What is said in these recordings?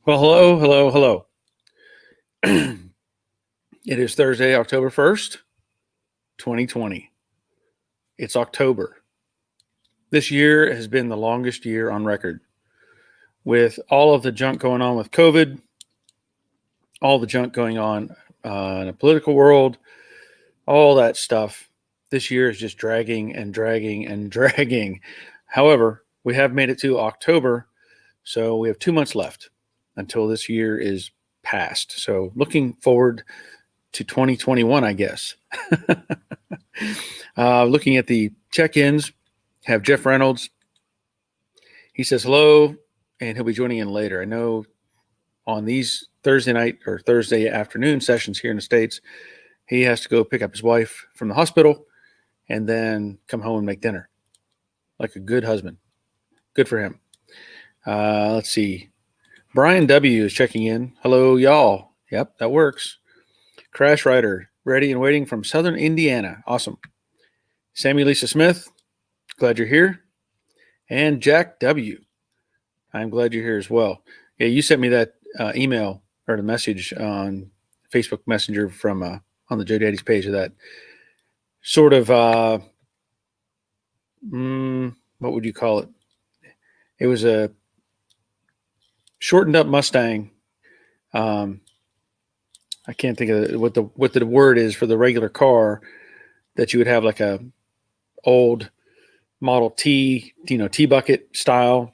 Well, hello, hello, hello. It is Thursday, October 1st, 2020. It's October. This year has been the longest year on record. With all of the junk going on with COVID, all the junk going on in the political world, all that stuff, this year is just dragging and dragging and dragging. However, we have made it to October, so we have 2 months left until this year is past. So looking forward to 2021, I guess. Looking at the check-ins, have Jeff Reynolds. He says hello, and he'll be joining in later. I know on these Thursday night or Thursday afternoon sessions here in the States, he has to go pick up his wife from the hospital and then come home and make dinner. Like a good husband. Good for him. Let's see. Brian W. is checking in. Hello, y'all. Yep, that works. Crash Rider, ready and waiting from Southern Indiana. Awesome. Sammy Lisa Smith, glad you're here. And Jack W. I'm glad you're here as well. Yeah, you sent me that email or the message on Facebook Messenger from on the Joe Daddy's page of that sort of what would you call it? It was a shortened up Mustang. I can't think of what the word is for the regular car that you would have, like a old Model T, T bucket style.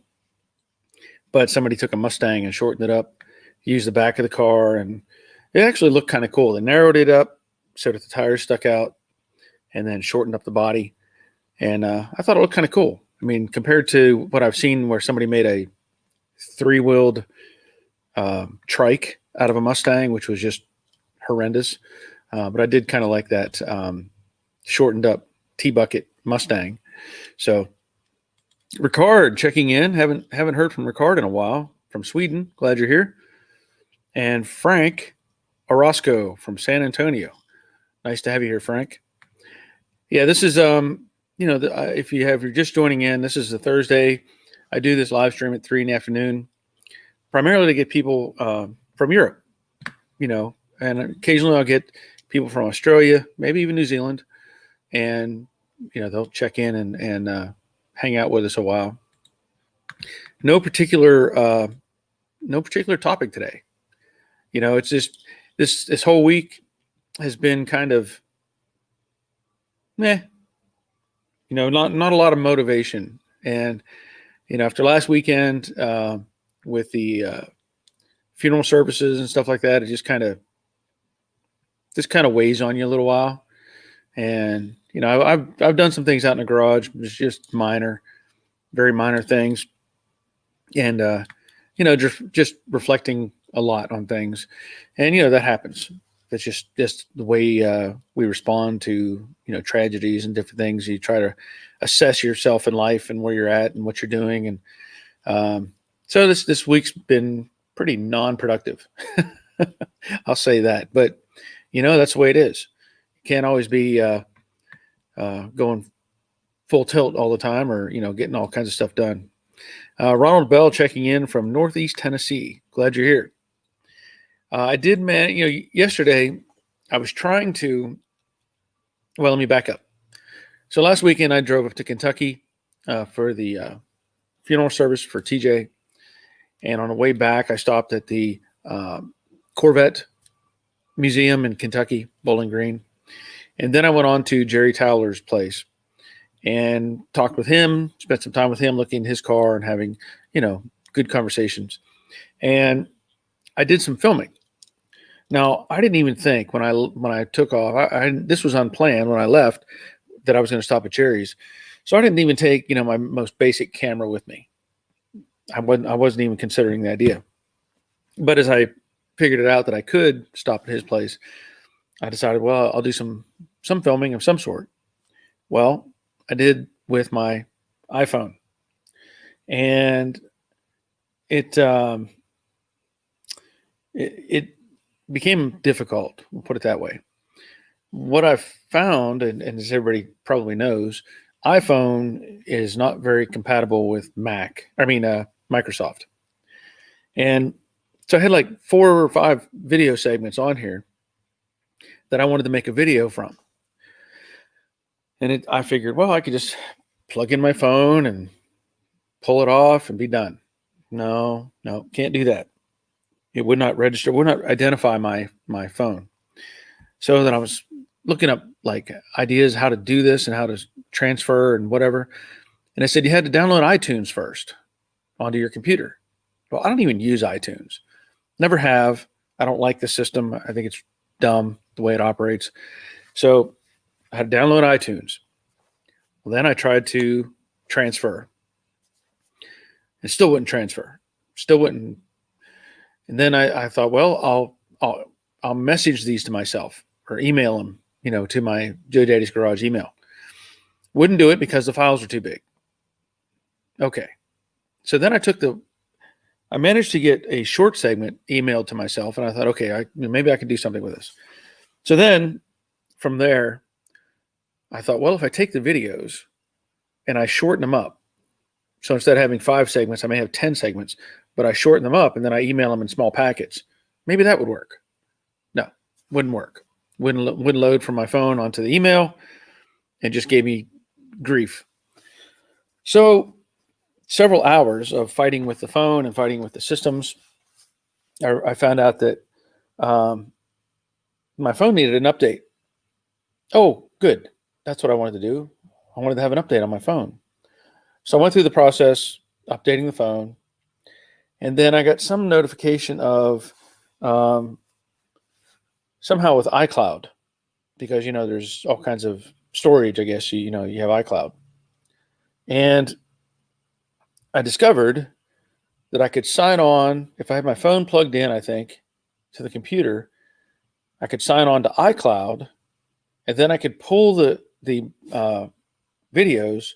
But somebody took a Mustang and shortened it up, used the back of the car, and it actually looked kind of cool. They narrowed it up so that the tires stuck out, and then shortened up the body. And I thought it looked kind of cool. I mean, compared to what I've seen where somebody made a three-wheeled trike out of a Mustang, which was just horrendous. But I did kind of like that shortened up T-bucket Mustang. So Ricard checking in. Haven't heard from Ricard in a while from Sweden. Glad you're here. And Frank Orozco from San Antonio. Nice to have you here, Frank. Yeah, this is if you're just joining in, this is a Thursday. I do this live stream at 3 in the afternoon, primarily to get people from Europe, and occasionally I'll get people from Australia, maybe even New Zealand, and they'll check in and hang out with us a while. No particular topic today. It's just this whole week has been kind of meh. Not a lot of motivation. And after last weekend with the funeral services and stuff like that, it just kind of weighs on you a little while. And I've done some things out in the garage. It's just very minor things, and just reflecting a lot on things, and that happens. That's just the way we respond to tragedies and different things. You try to assess yourself in life and where you're at and what you're doing, and so this week's been pretty non-productive. I'll say that, but that's the way it is. You can't always be going full tilt all the time, or getting all kinds of stuff done. Ronald Bell checking in from Northeast Tennessee. Glad you're here. I did, man. Yesterday I was trying to. Well, let me back up. So last weekend I drove up to Kentucky for the funeral service for TJ, and on the way back I stopped at the Corvette Museum in Kentucky, Bowling Green, and then I went on to Jerry Towler's place and talked with him. Spent some time with him, looking at his car and having good conversations. And I did some filming. Now, I didn't even think when I took off, this was unplanned when I left, that I was going to stop at Jerry's. So I didn't even take, my most basic camera with me. I wasn't even considering the idea. But as I figured it out that I could stop at his place, I decided, well, I'll do some filming of some sort. Well, I did with my iPhone. And it became difficult. We'll put it that way. What I've found, and as everybody probably knows, iPhone is not very compatible with Microsoft. And So I had like 4 or 5 video segments on here that I wanted to make a video from. And I figured, well, I could just plug in my phone and pull it off and be done. No, can't do that. It would not register, would not identify my phone. So then I was looking up like ideas how to do this and how to transfer and whatever. And I said, you had to download iTunes first onto your computer. Well, I don't even use iTunes. Never have. I don't like the system. I think it's dumb the way it operates. So I had to download iTunes. Well, then I tried to transfer. It still wouldn't transfer. Still wouldn't. And then I thought, well, I'll message these to myself or email them, to my Joe Daddy's Garage email. Wouldn't do it because the files were too big. Okay. So then I managed to get a short segment emailed to myself, and I thought, okay, maybe I can do something with this. So then from there, I thought, well, if I take the videos and I shorten them up, so instead of having 5 segments, I may have 10 segments, but I shorten them up and then I email them in small packets. Maybe that would work. No, wouldn't work. Wouldn't load from my phone onto the email, and just gave me grief. So several hours of fighting with the phone and fighting with the systems, I found out that my phone needed an update. Oh, good. That's what I wanted to do. I wanted to have an update on my phone. So I went through the process, updating the phone, and then I got some notification of somehow with iCloud, because, there's all kinds of storage, I guess, you have iCloud. And I discovered that I could sign on, if I had my phone plugged in, I think, to the computer, I could sign on to iCloud, and then I could pull the videos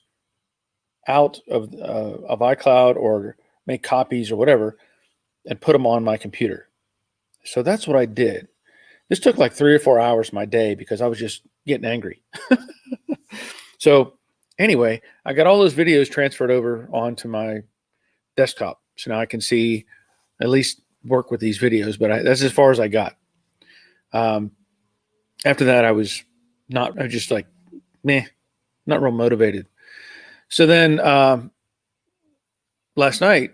out of iCloud or make copies or whatever and put them on my computer. So that's what I did. This took like 3 or 4 hours of my day because I was just getting angry. So anyway, I got all those videos transferred over onto my desktop. So now I can see, at least work with these videos, but that's as far as I got. After that, I was just like, meh, not real motivated. So then last night,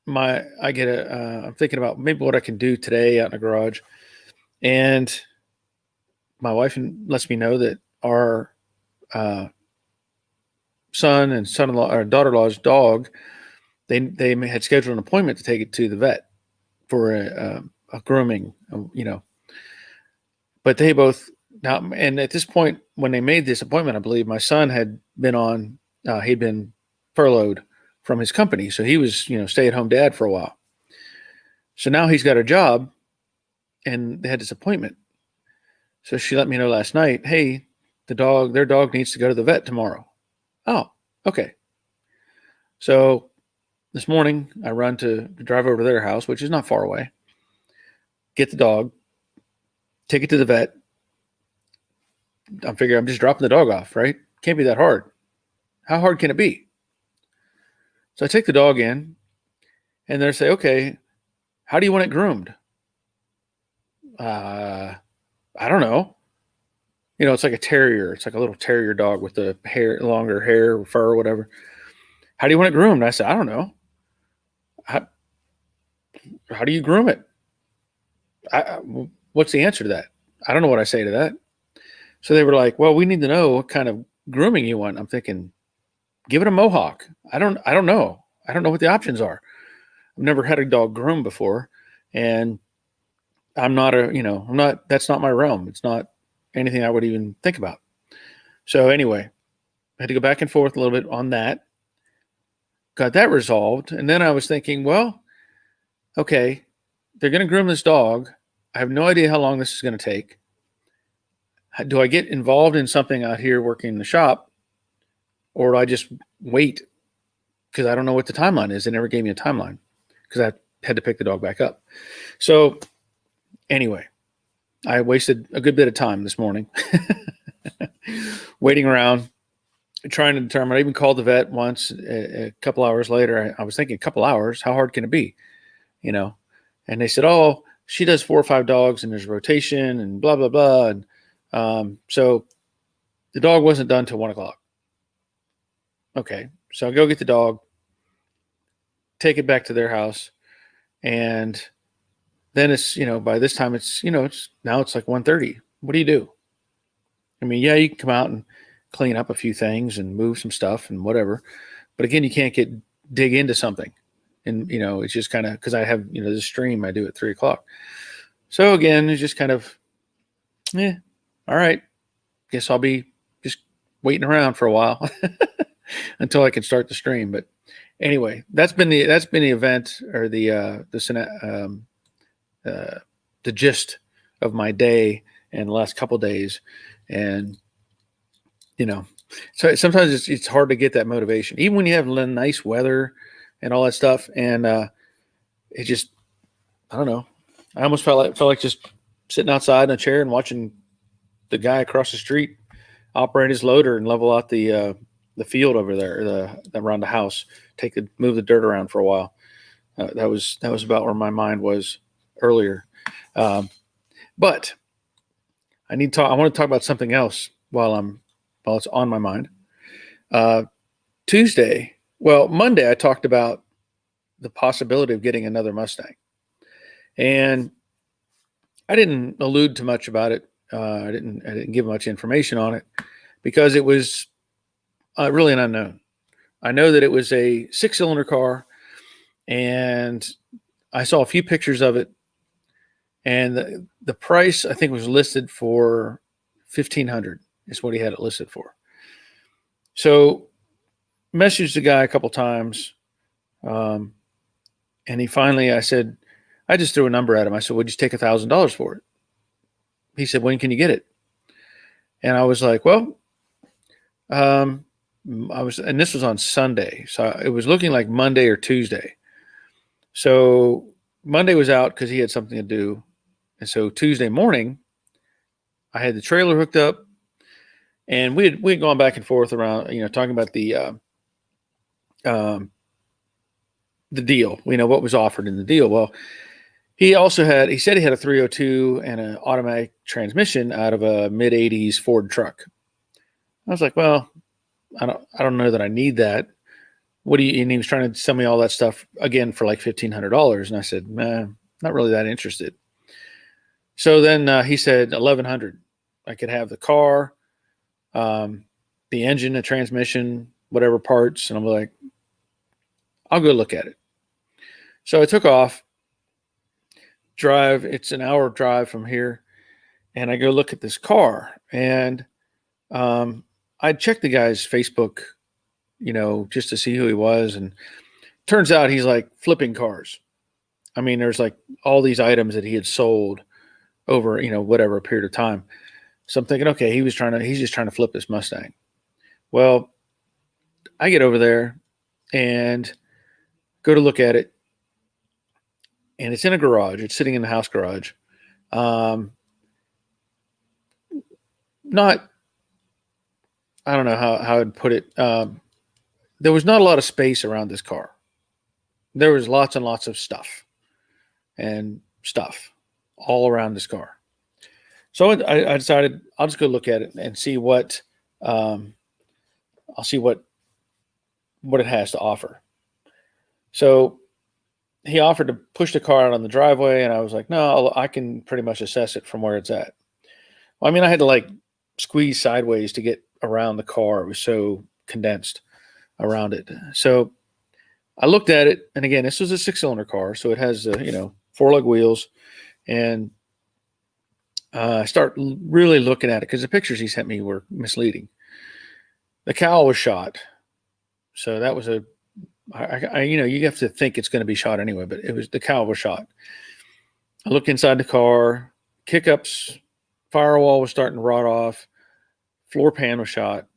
I'm thinking about maybe what I can do today out in the garage. And my wife lets me know that our son and son-in-law or daughter-in-law's dog, they had scheduled an appointment to take it to the vet for a grooming, but they both now, and at this point, when they made this appointment, I believe my son had been he'd been furloughed from his company. So he was, stay-at-home dad for a while. So now he's got a job, and they had this appointment. So she let me know last night, hey, their dog needs to go to the vet tomorrow. Oh, okay. So this morning I run to drive over to their house, which is not far away, get the dog, take it to the vet. I'm figuring I'm just dropping the dog off, right? Can't be that hard. How hard can it be? So I take the dog in, and they say, okay, how do you want it groomed? I don't know. It's like a terrier. It's like a little terrier dog with the longer hair, fur, whatever. How do you want it groomed? I said, I don't know. How do you groom it? What's the answer to that? I don't know what I say to that. So they were like, well, we need to know what kind of grooming you want. I'm thinking, give it a mohawk. I don't know. I don't know what the options are. I've never had a dog groomed before, and that's not my realm. It's not anything I would even think about. So anyway, I had to go back and forth a little bit on that. Got that resolved. And then I was thinking, well, okay, they're going to groom this dog. I have no idea how long this is going to take. Do I get involved in something out here working in the shop, or do I just wait? Because I don't know what the timeline is. They never gave me a timeline because I had to pick the dog back up. So anyway, I wasted a good bit of time this morning waiting around, trying to determine. I even called the vet once a couple hours later. I was thinking, a couple hours, how hard can it be? And they said, oh, she does 4 or 5 dogs and there's rotation and blah, blah, blah. And so the dog wasn't done till 1 o'clock. Okay. So I go get the dog, take it back to their house. And then it's, by this time it's like 1:30. What do you do? I mean, yeah, you can come out and clean up a few things and move some stuff and whatever. But again, you can't dig into something. And, it's just kind of, because I have, the stream I do at 3 o'clock. So again, it's just kind of, all right. Guess I'll be just waiting around for a while until I can start the stream. But anyway, that's been the event, or the gist of my day and the last couple of days. And, so sometimes it's hard to get that motivation, even when you have nice weather and all that stuff. And it just, I don't know. I almost felt like just sitting outside in a chair and watching the guy across the street operate his loader and level out the field over there, around the house, move the dirt around for a while. That was about where my mind was earlier. But I want to talk about something else while it's on my mind. Monday, I talked about the possibility of getting another Mustang. And I didn't allude to much about it. I didn't give much information on it because it was really an unknown. I know that it was a 6-cylinder car, and I saw a few pictures of it, and the price I think was listed for $1,500 is what he had it listed for. So messaged the guy a couple times, and he finally, I just threw a number at him. I said, "Would you take $1,000 for it?" He said, "When can you get it?" And I was like, "Well, and this was on Sunday, so it was looking like Monday or Tuesday." So Monday was out because he had something to do, and so Tuesday morning, I had the trailer hooked up, and we had gone back and forth around, talking about the deal, what was offered in the deal. Well, he said he had a 302 and an automatic transmission out of a mid-'80s Ford truck. I was like, well, I don't know that I need that. And he was trying to sell me all that stuff again for like $1,500. And I said, man, not really that interested. So then he said $1,100. I could have the car, the engine, the transmission, whatever parts. And I'm like, I'll go look at it. So I took off. It's an hour drive from here, and I go look at this car, and I checked the guy's Facebook, just to see who he was, and turns out he's like flipping cars. I mean, there's like all these items that he had sold over, whatever period of time. So I'm thinking, okay, he's just trying to flip this Mustang. Well, I get over there and go to look at it, and it's in a garage. It's sitting in the house garage. I don't know how I'd put it. There was not a lot of space around this car. There was lots and lots of stuff all around this car. So I decided I'll just go look at it and see what it has to offer. So he offered to push the car out on the driveway, and I was like, no, I can pretty much assess it from where it's at. Well, I mean, I had to like squeeze sideways to get around the car. It was so condensed around it. So I looked at it, and again, this was a 6-cylinder car, so it has 4-lug wheels, and I start really looking at it because the pictures he sent me were misleading. The cowl was shot, so that was you have to think it's going to be shot anyway, but the cowl was shot. I looked inside the car, kick-ups, firewall was starting to rot off, floor pan was shot.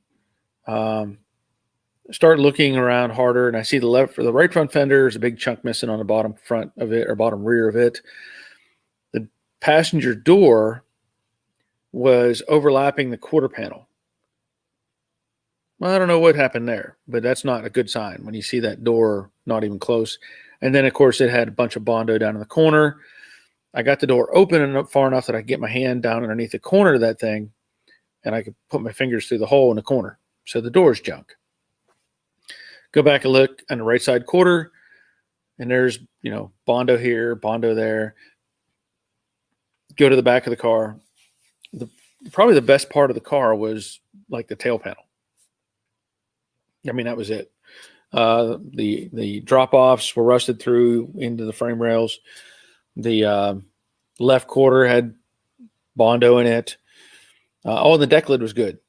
Start looking around harder, and I see the right front fender is a big chunk missing on the bottom front of it, or bottom rear of it. The passenger door was overlapping the quarter panel. Well, I don't know what happened there, but that's not a good sign when you see that door not even close. And then, of course, it had a bunch of Bondo down in the corner. I got the door open and far enough that I could get my hand down underneath the corner of that thing, and I could put my fingers through the hole in the corner. So the door's junk. Go back and look on the right side quarter, and there's, Bondo here, Bondo there. Go to the back of the car. Probably the best part of the car was like the tail panel. I mean, that was it. The drop-offs were rusted through into the frame rails. The left quarter had Bondo in it. The deck lid was good.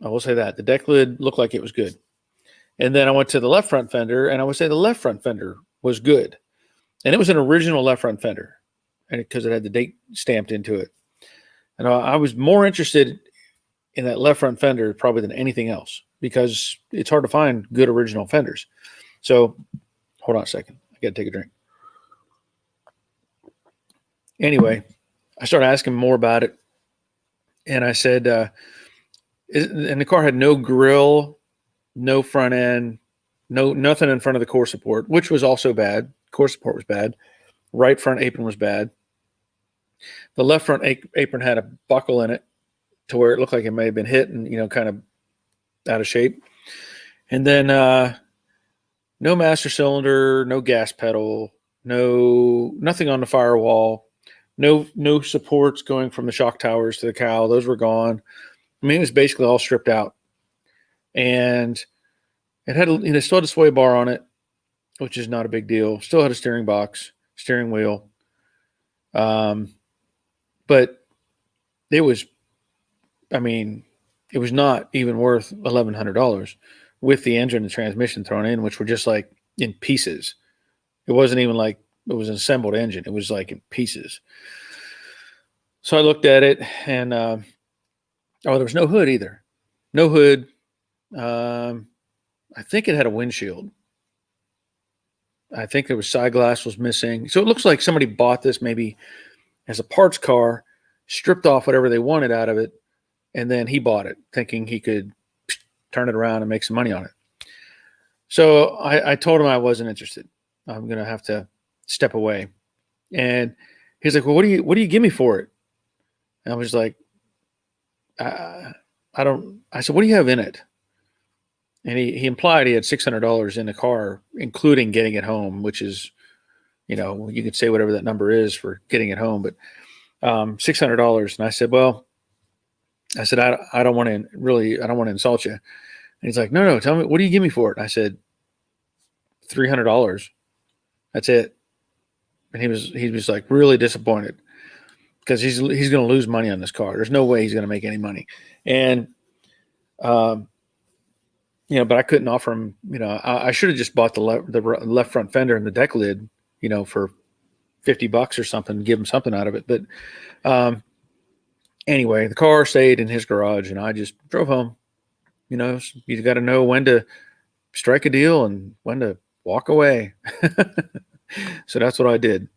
I will say that. The deck lid looked like it was good. And then I went to the left front fender, and I would say the left front fender was good. And it was an original left front fender, and because it had the date stamped into it. And I was more interested in that left front fender probably than anything else, because it's hard to find good original fenders. So hold on a second. I got to take a drink. Anyway, I started asking more about it. And I said, and the car had no grill, no front end, nothing in front of the core support, which was also bad. Core support was bad. Right front apron was bad. The left front apron had a buckle in it to where it looked like it may have been hit and, kind of out of shape. And then no master cylinder, no gas pedal, nothing on the firewall, no supports going from the shock towers to the cowl. Those were gone. I mean, it was basically all stripped out. And it had, still had a sway bar on it, which is not a big deal. Still had a steering box, steering wheel. But it was not even worth $1,100 with the engine and transmission thrown in, which were just like in pieces. It wasn't even like it was an assembled engine. It was like in pieces. So I looked at it, and there was no hood either. No hood. I think it had a windshield. I think there was side glass was missing. So it looks like somebody bought this maybe as a parts car, stripped off whatever they wanted out of it, and then he bought it thinking he could turn it around and make some money on it. So I told him I wasn't interested. I'm going to have to step away. And he's like, well, what do you give me for it? And I was like, I said, what do you have in it? And he implied he had $600 in the car, including getting it home, which is, you could say whatever that number is for getting it home, but $600. And I said, I don't want to insult you. And he's like, no, tell me, what do you give me for it? And I said, $300. That's it. And he was like really disappointed because he's going to lose money on this car. There's no way he's going to make any money. And, but I couldn't offer him, I should have just bought the left front fender and the deck lid, for $50 or something, give him something out of it. But anyway, the car stayed in his garage and I just drove home. You got to know when to strike a deal and when to walk away. So that's what I did.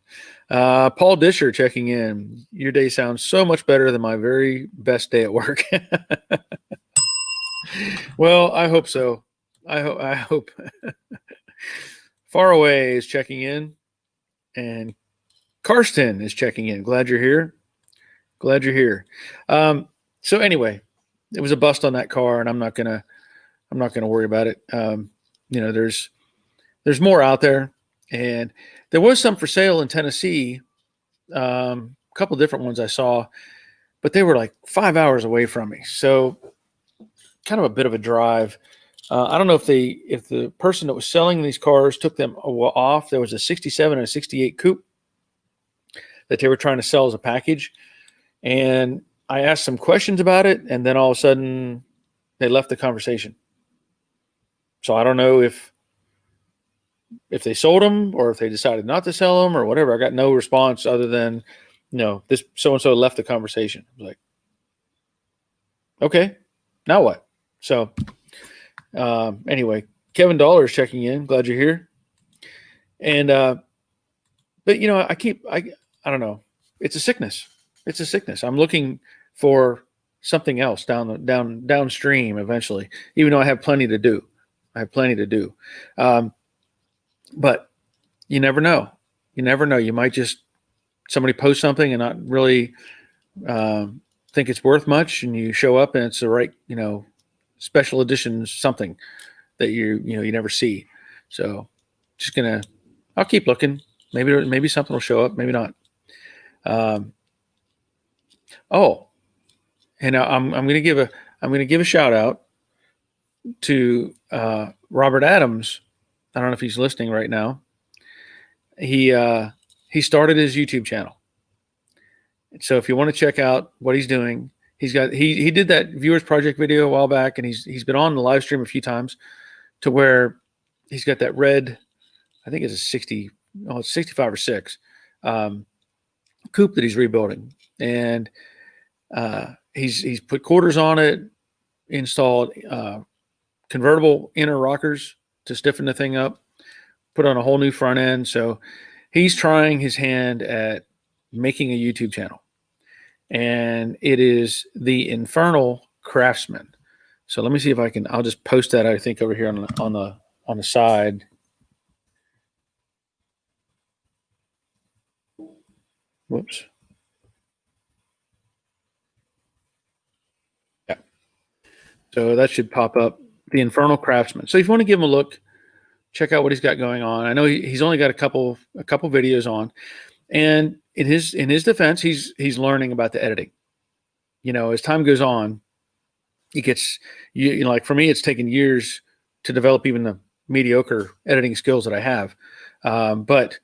Paul Disher checking in. Your day sounds so much better than my very best day at work. Well, I hope so. I hope. Far Away is checking in, and Karsten is checking in. Glad you're here. So anyway, it was a bust on that car, and I'm not gonna worry about it. There's more out there, and there was some for sale in Tennessee. A couple different ones I saw, but they were like 5 hours away from me. So kind of a bit of a drive. I don't know if the person that was selling these cars took them off. There was a 67 and a 68 coupe that they were trying to sell as a package. And I asked some questions about it, and then all of a sudden they left the conversation. So I don't know if they sold them or if they decided not to sell them or whatever. I got no response other than, this so-and-so left the conversation. I was like, okay, now what? So anyway, Kevin Dollar is checking in. Glad you're here. And, but I don't know. It's a sickness. I'm looking for something else downstream eventually, even though I have plenty to do. But You never know. You never know. You might just somebody post something and not really think it's worth much, and you show up and it's the right, special edition something that you never see. So just gonna, I'll keep looking. Maybe something will show up. Maybe not. Um, oh, and I'm gonna give a shout out to Robert Adams. I don't know if he's listening right now. He started his YouTube channel. So if you want to check out what he's doing, he did that viewers project video a while back, and he's been on the live stream a few times to where he's got that red, I think it's a 60, oh, it's 65 or 6 coupe that he's rebuilding, and he's put quarters on it, installed convertible inner rockers to stiffen the thing up, put on a whole new front end. So he's trying his hand at making a YouTube channel, and it is the Infernal Craftsman. So let me see if I'll just post that, I think, over here on the side. Whoops. Yeah. So that should pop up, the Infernal Craftsman. So if you want to give him a look, check out what he's got going on. I know he's only got a couple videos on, and in his defense, he's learning about the editing. As time goes on, it gets like for me, it's taken years to develop even the mediocre editing skills that I have. But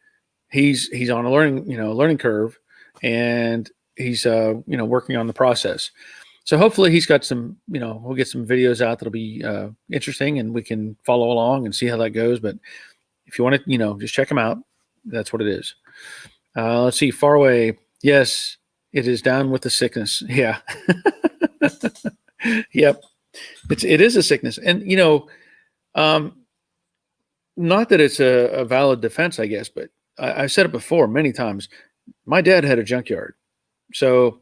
he's on a learning curve, and he's working on the process. So hopefully he's got some, we'll get some videos out that'll be interesting, and we can follow along and see how that goes. But if you want to, just check him out. That's what it is. Let's see. Far away. Yes, it is down with the sickness. Yeah. Yep. It is a sickness. And, not that it's a valid defense, I guess, but I've said it before many times. My dad had a junkyard. So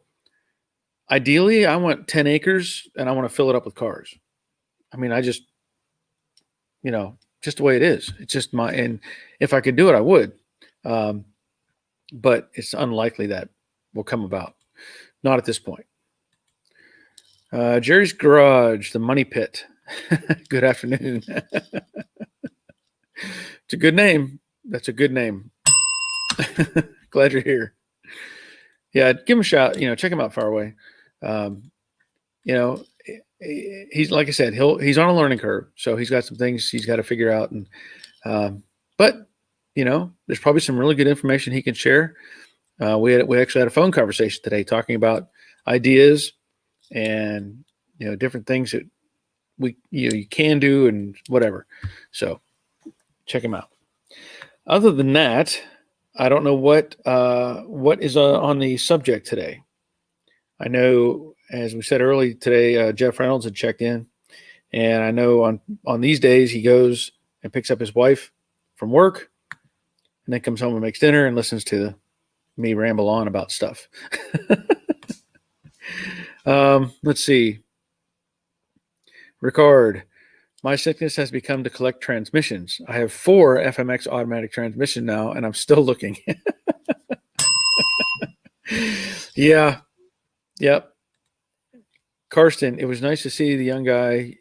ideally, I want 10 acres and I want to fill it up with cars. I mean, I just, just the way it is. It's just and if I could do it, I would. But it's unlikely that will come about. Not at this point. Jerry's Garage, the Money Pit. Good afternoon. It's a good name. That's a good name. Glad you're here. Yeah, give him a shout. Check him out far away. He's, like I said, he's on a learning curve, so he's got some things he's got to figure out. And but there's probably some really good information he can share. We actually had a phone conversation today talking about ideas and different things that you can do and whatever. So check him out. Other than that, I don't know what is on the subject today. I know, as we said early today, Jeff Reynolds had checked in, and I know on these days he goes and picks up his wife from work, and then comes home and makes dinner and listens to me ramble on about stuff. Let's see. Ricard, my sickness has become to collect transmissions. I have 4 FMX automatic transmission now, and I'm still looking. Yeah. Yep. Karsten, it was nice to see the young guy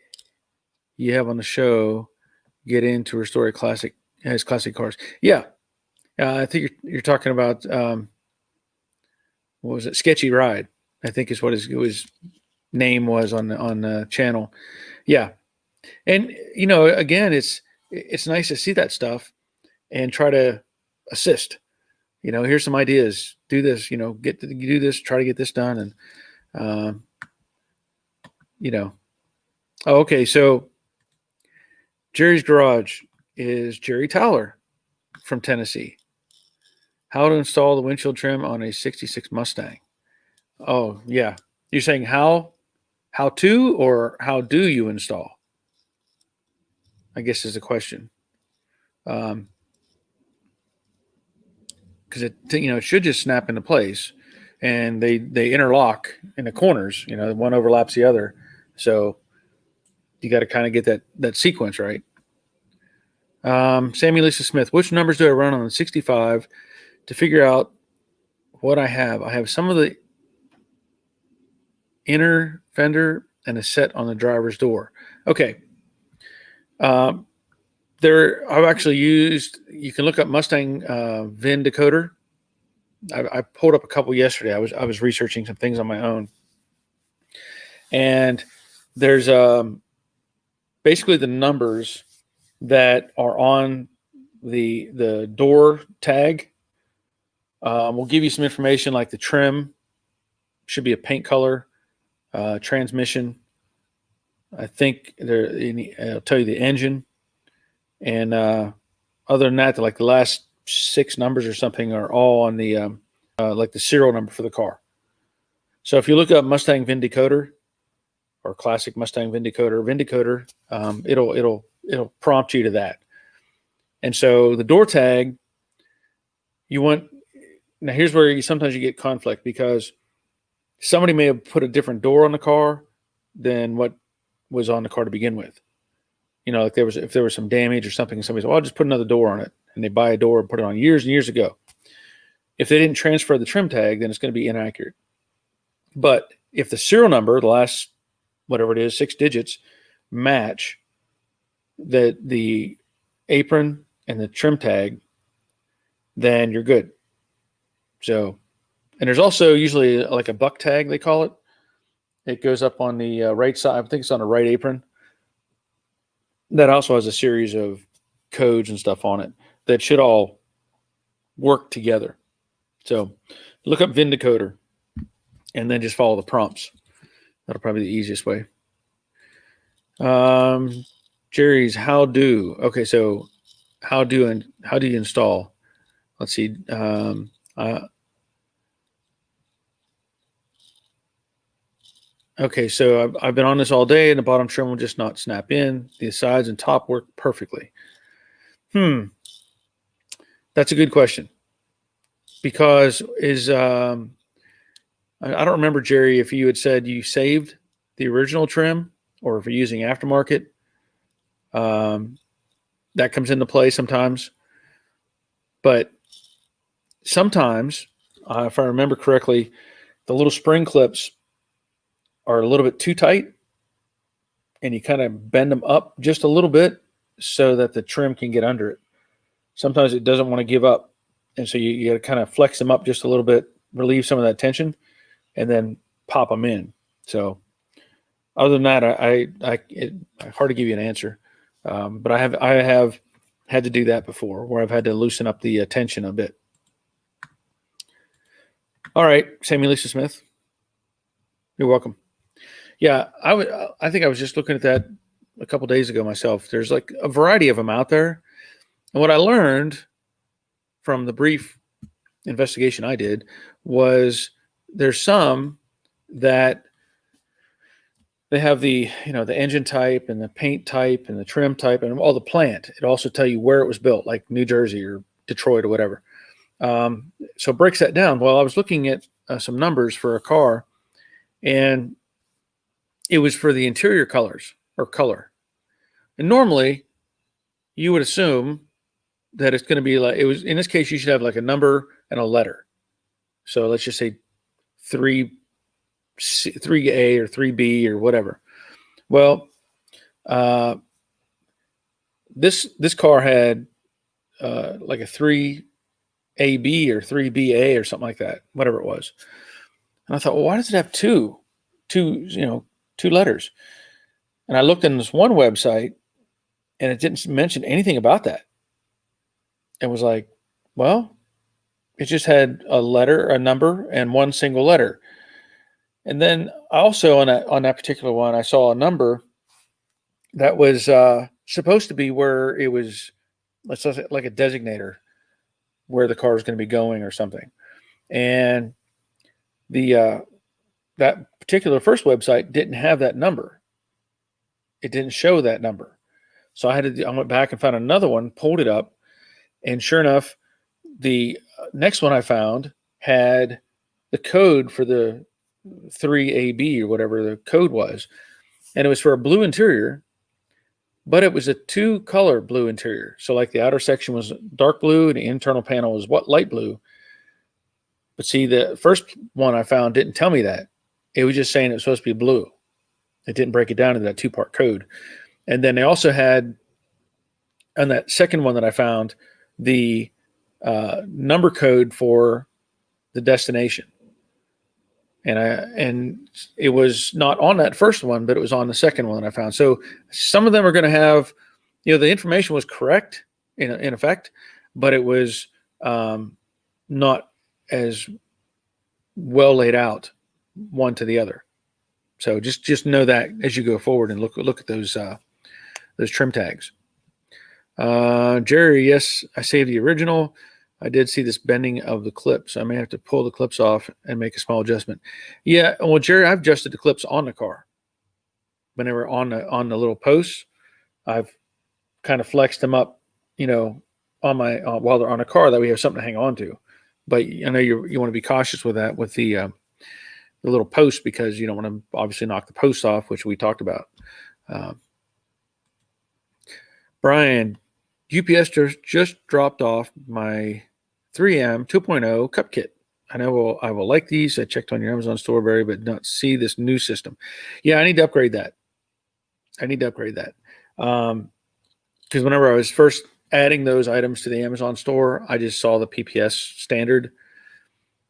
you have on the show get in to restore his classic cars. Yeah. I think you're talking about, what was it? Sketchy Ride, I think is what his name was on the channel. Yeah. And, again, it's nice to see that stuff and try to assist. Here's some ideas. Do this, do this, try to get this done. And, Oh, okay. So Jerry's Garage is Jerry Towler from Tennessee. How to install the windshield trim on a 66 Mustang. Oh, yeah. You're saying how to, or how do you install? I guess is the question. Because it should just snap into place, and they interlock in the corners. One overlaps the other, so you got to kind of get that sequence right. Sammy Lisa Smith, which numbers do I run on the 65 to figure out what I have? I have some of the inner fender and a set on the driver's door. Okay. I've actually used, you can look up Mustang VIN decoder. I pulled up a couple yesterday. I was researching some things on my own. And there's basically the numbers that are on the door tag. We'll give you some information like the trim should be a paint color, transmission. I think I'll tell you the engine, and other than that, like the last 6 numbers or something are all on the like the serial number for the car. So if you look up Mustang VIN decoder or classic Mustang VIN decoder, it'll prompt you to that. And so the door tag, now here's where sometimes you get conflict because somebody may have put a different door on the car than what was on the car to begin with. Like if there was some damage or something, somebody said, well, I'll just put another door on it. And they buy a door and put it on years and years ago. If they didn't transfer the trim tag, then it's going to be inaccurate. But if the serial number, the last, whatever it is, 6 digits, match the apron and the trim tag, then you're good. So, and there's also usually like a buck tag, they call it. It goes up on the right side. I think it's on the right apron. That also has a series of codes and stuff on it that should all work together. So look up VIN decoder and then just follow the prompts. That'll probably be the easiest way. Jerry's how do. Okay, so how do you install? Let's see. Okay, so I've been on this all day, and the bottom trim will just not snap in. The sides and top work perfectly. That's a good question. Because I don't remember, Jerry, if you had said you saved the original trim or if you're using aftermarket. That comes into play sometimes. But sometimes, if I remember correctly, the little spring clips are a little bit too tight, and you kind of bend them up just a little bit so that the trim can get under it. Sometimes it doesn't want to give up, and so you got to kind of flex them up just a little bit, relieve some of that tension, and then pop them in. So other than that, it's hard to give you an answer, but I have had to do that before, where I've had to loosen up the tension a bit. All right, Sammy Lisa Smith, you're welcome. Yeah, I think I was just looking at that a couple days ago myself. There's like a variety of them out there. And what I learned from the brief investigation I did was there's some that they have the engine type and the paint type and the trim type and all the plant. It also tell you where it was built, like New Jersey or Detroit or whatever. So it breaks that down. Well, I was looking at some numbers for a car, and it was for the interior colors or color. And normally you would assume that it's going to be like, it was, in this case, you should have like a number and a letter. So let's just say 3A or 3B or whatever. Well, this car had like a 3AB or 3BA or something like that, whatever it was. And I thought, well, why does it have two letters? And I looked in this one website, and it didn't mention anything about that. It was like, well, it just had a letter, a number, and one single letter. And then also on that particular one, I saw a number that was supposed to be where it was, let's say, like a designator where the car is going to be going or something. And that particular first website didn't have that number. It didn't show that number. So I went back and found another one, pulled it up, and sure enough, the next one I found had the code for the 3AB or whatever the code was. And it was for a blue interior but it was a 2-color blue interior. So like the outer section was dark blue and the internal panel was light blue. But see, the first one I found didn't tell me that. It was just saying it was supposed to be blue. It didn't break it down into that 2-part code. And then they also had, on that second one that I found, the number code for the destination. And it was not on that first one, but it was on the second one that I found. So some of them are going to have, the information was correct in effect, but it was not as well laid out one to the other. So just know that as you go forward and look at those trim tags. Jerry, yes, I saved the original. I did see this bending of the clips. I may have to pull the clips off and make a small adjustment. Yeah, well, Jerry, I've adjusted the clips on the car. When they were on the little posts, I've kind of flexed them up, on my while they're on a car, that we have something to hang on to. But I know you want to be cautious with that with the little post, because you don't want to obviously knock the post off, which we talked about. Brian, UPS just dropped off my 3M 2.0 cup kit. I know I will like these. I checked on your Amazon store, Barry, but not see this new system. Yeah, I need to upgrade that. Because whenever I was first adding those items to the Amazon store, I just saw the PPS standard.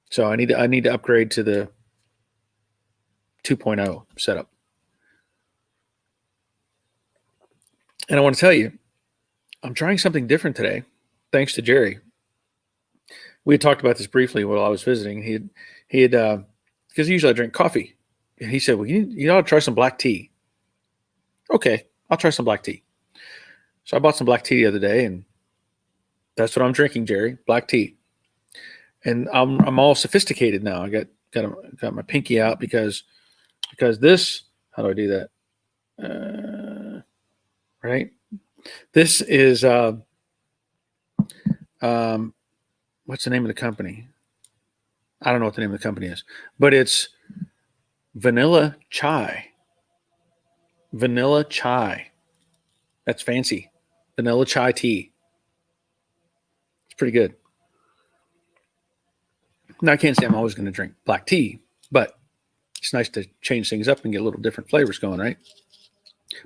So I need to upgrade to the 2.0 setup. And I want to tell you, I'm trying something different today, thanks to Jerry. We had talked about this briefly while I was visiting. He had because usually I drink coffee, and he said, "Well, you ought to try some black tea." Okay, I'll try some black tea. So I bought some black tea the other day, and that's what I'm drinking, Jerry, black tea. And I'm all sophisticated now. I got my pinky out because this. How do I do that? Right. This is what's the name of the company? I don't know what the name of the company is, but it's vanilla chai. Vanilla chai. That's fancy. Vanilla chai tea. It's pretty good. Now, I can't say I'm always going to drink black tea, but it's nice to change things up and get a little different flavors going, right?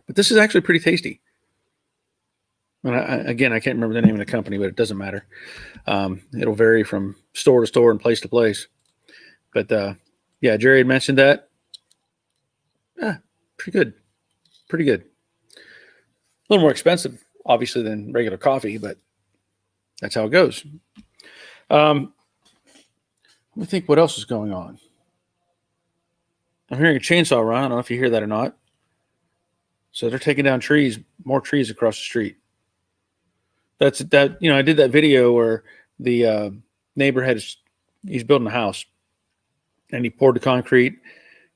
But this is actually pretty tasty. And I can't remember the name of the company, but it doesn't matter. It'll vary from store to store and place to place. But yeah, Jerry had mentioned that. Pretty good. A little more expensive, obviously, than regular coffee, but that's how it goes. Let me think what else is going on. I'm hearing a chainsaw run. I don't know if you hear that or not. So they're taking down more trees across the street. I did that video where the neighbor he's building a house, and he poured the concrete.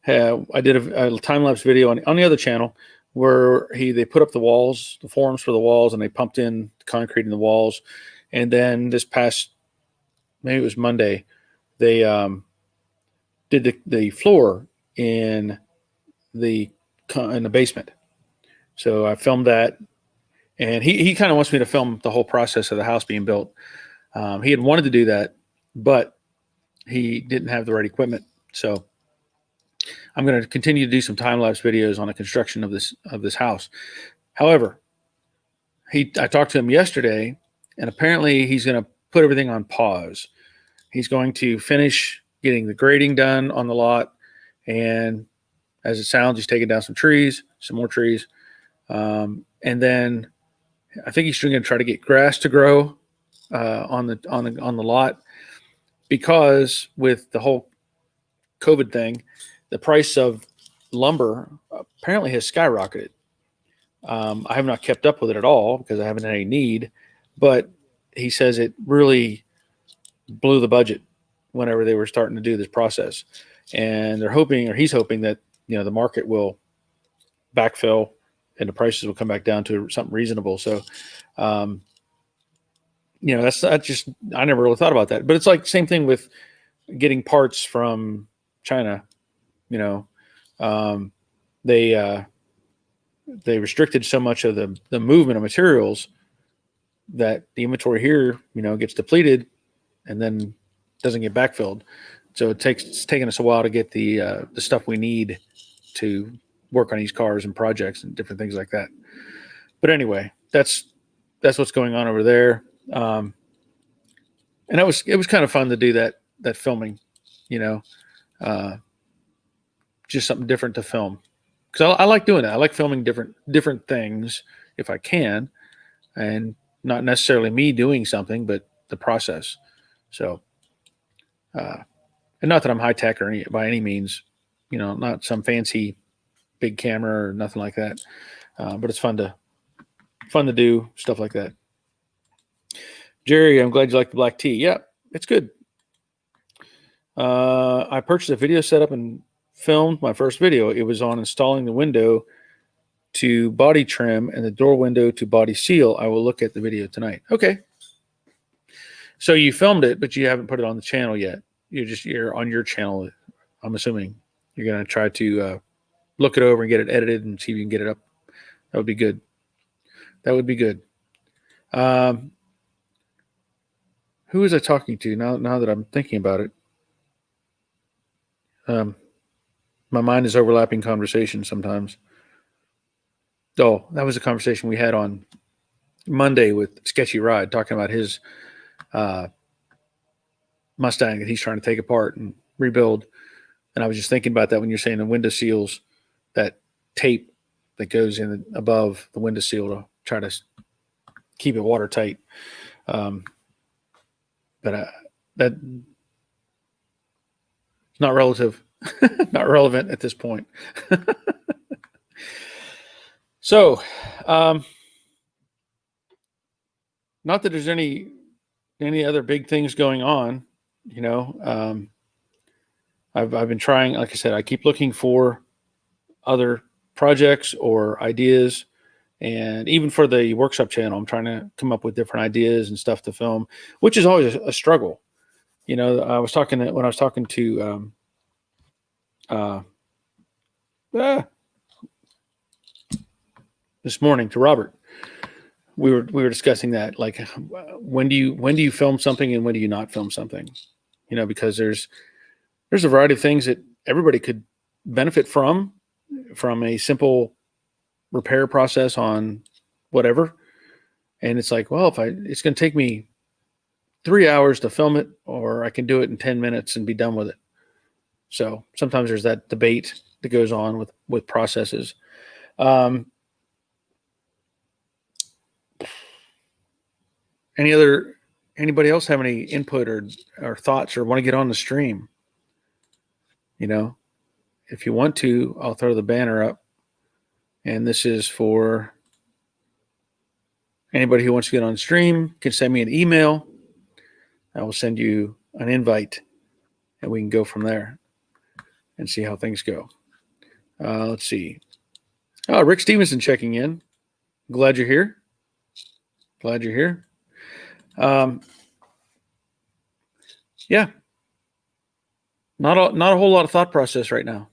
I did a time-lapse video on the other channel where they put up the forms for the walls, and they pumped in concrete in the walls. And then this past, maybe it was Monday, they did the floor in the basement. So I filmed that. And he kind of wants me to film the whole process of the house being built. He had wanted to do that, but he didn't have the right equipment. So I'm going to continue to do some time-lapse videos on the construction of this house. However, I talked to him yesterday, and apparently he's going to put everything on pause. He's going to finish getting the grading done on the lot, and as it sounds, he's taking down some more trees, and then I think he's going to try to get grass to grow on the lot, because with the whole COVID thing, the price of lumber apparently has skyrocketed. I have not kept up with it at all because I haven't had any need, but he says it really blew the budget whenever they were starting to do this process, and he's hoping that the market will backfill and the prices will come back down to something reasonable. So, that's just, I never really thought about that, but it's like same thing with getting parts from China. They they restricted so much of the movement of materials that the inventory here, gets depleted and then doesn't get backfilled. So it's taken us a while to get the stuff we need to work on these cars and projects and different things like that. But anyway, that's what's going on over there. And it was kind of fun to do that filming, just something different to film, because I like doing that. I like filming different things if I can, and not necessarily me doing something, but the process. So, and not that I'm high tech or by any means, not some fancy big camera or nothing like that. But it's fun to do stuff like that. Jerry, I'm glad you like the black tea. Yeah, it's good. I purchased a video setup and filmed my first video. It was on installing the window to body trim and the door window to body seal. I will look at the video tonight. Okay. So you filmed it, but you haven't put it on the channel yet. You're on your channel. I'm assuming you're going to try to look it over and get it edited and see if you can get it up. That would be good. That would be good. Who was I talking to now that I'm thinking about it? My mind is overlapping conversations sometimes. Oh, that was a conversation we had on Monday with Sketchy Ride, talking about his Mustang that he's trying to take apart and rebuild. And I was just thinking about that when you're saying the window seals, that tape that goes in above the window seal to try to keep it watertight. But that it's not relative, not relevant at this point. So, not that there's any other big things going on, I've been trying, like I said, I keep looking for other projects or ideas. And even for the workshop channel, I'm trying to come up with different ideas and stuff to film, which is always a struggle. When I was talking to this morning to Robert, we were discussing that, like, when do you film something and when do you not film something? Because there's a variety of things that everybody could benefit from a simple repair process on whatever. And it's like, well, it's going to take me 3 hours to film it, or I can do it in 10 minutes and be done with it. So sometimes there's that debate that goes on with processes. Anybody else have any input or thoughts, or want to get on the stream? If you want to, I'll throw the banner up. And this is for anybody who wants to get on stream. Can send me an email. I will send you an invite, and we can go from there and see how things go. Let's see. Oh, Rick Stevenson checking in. Glad you're here. Yeah. Not a whole lot of thought process right now.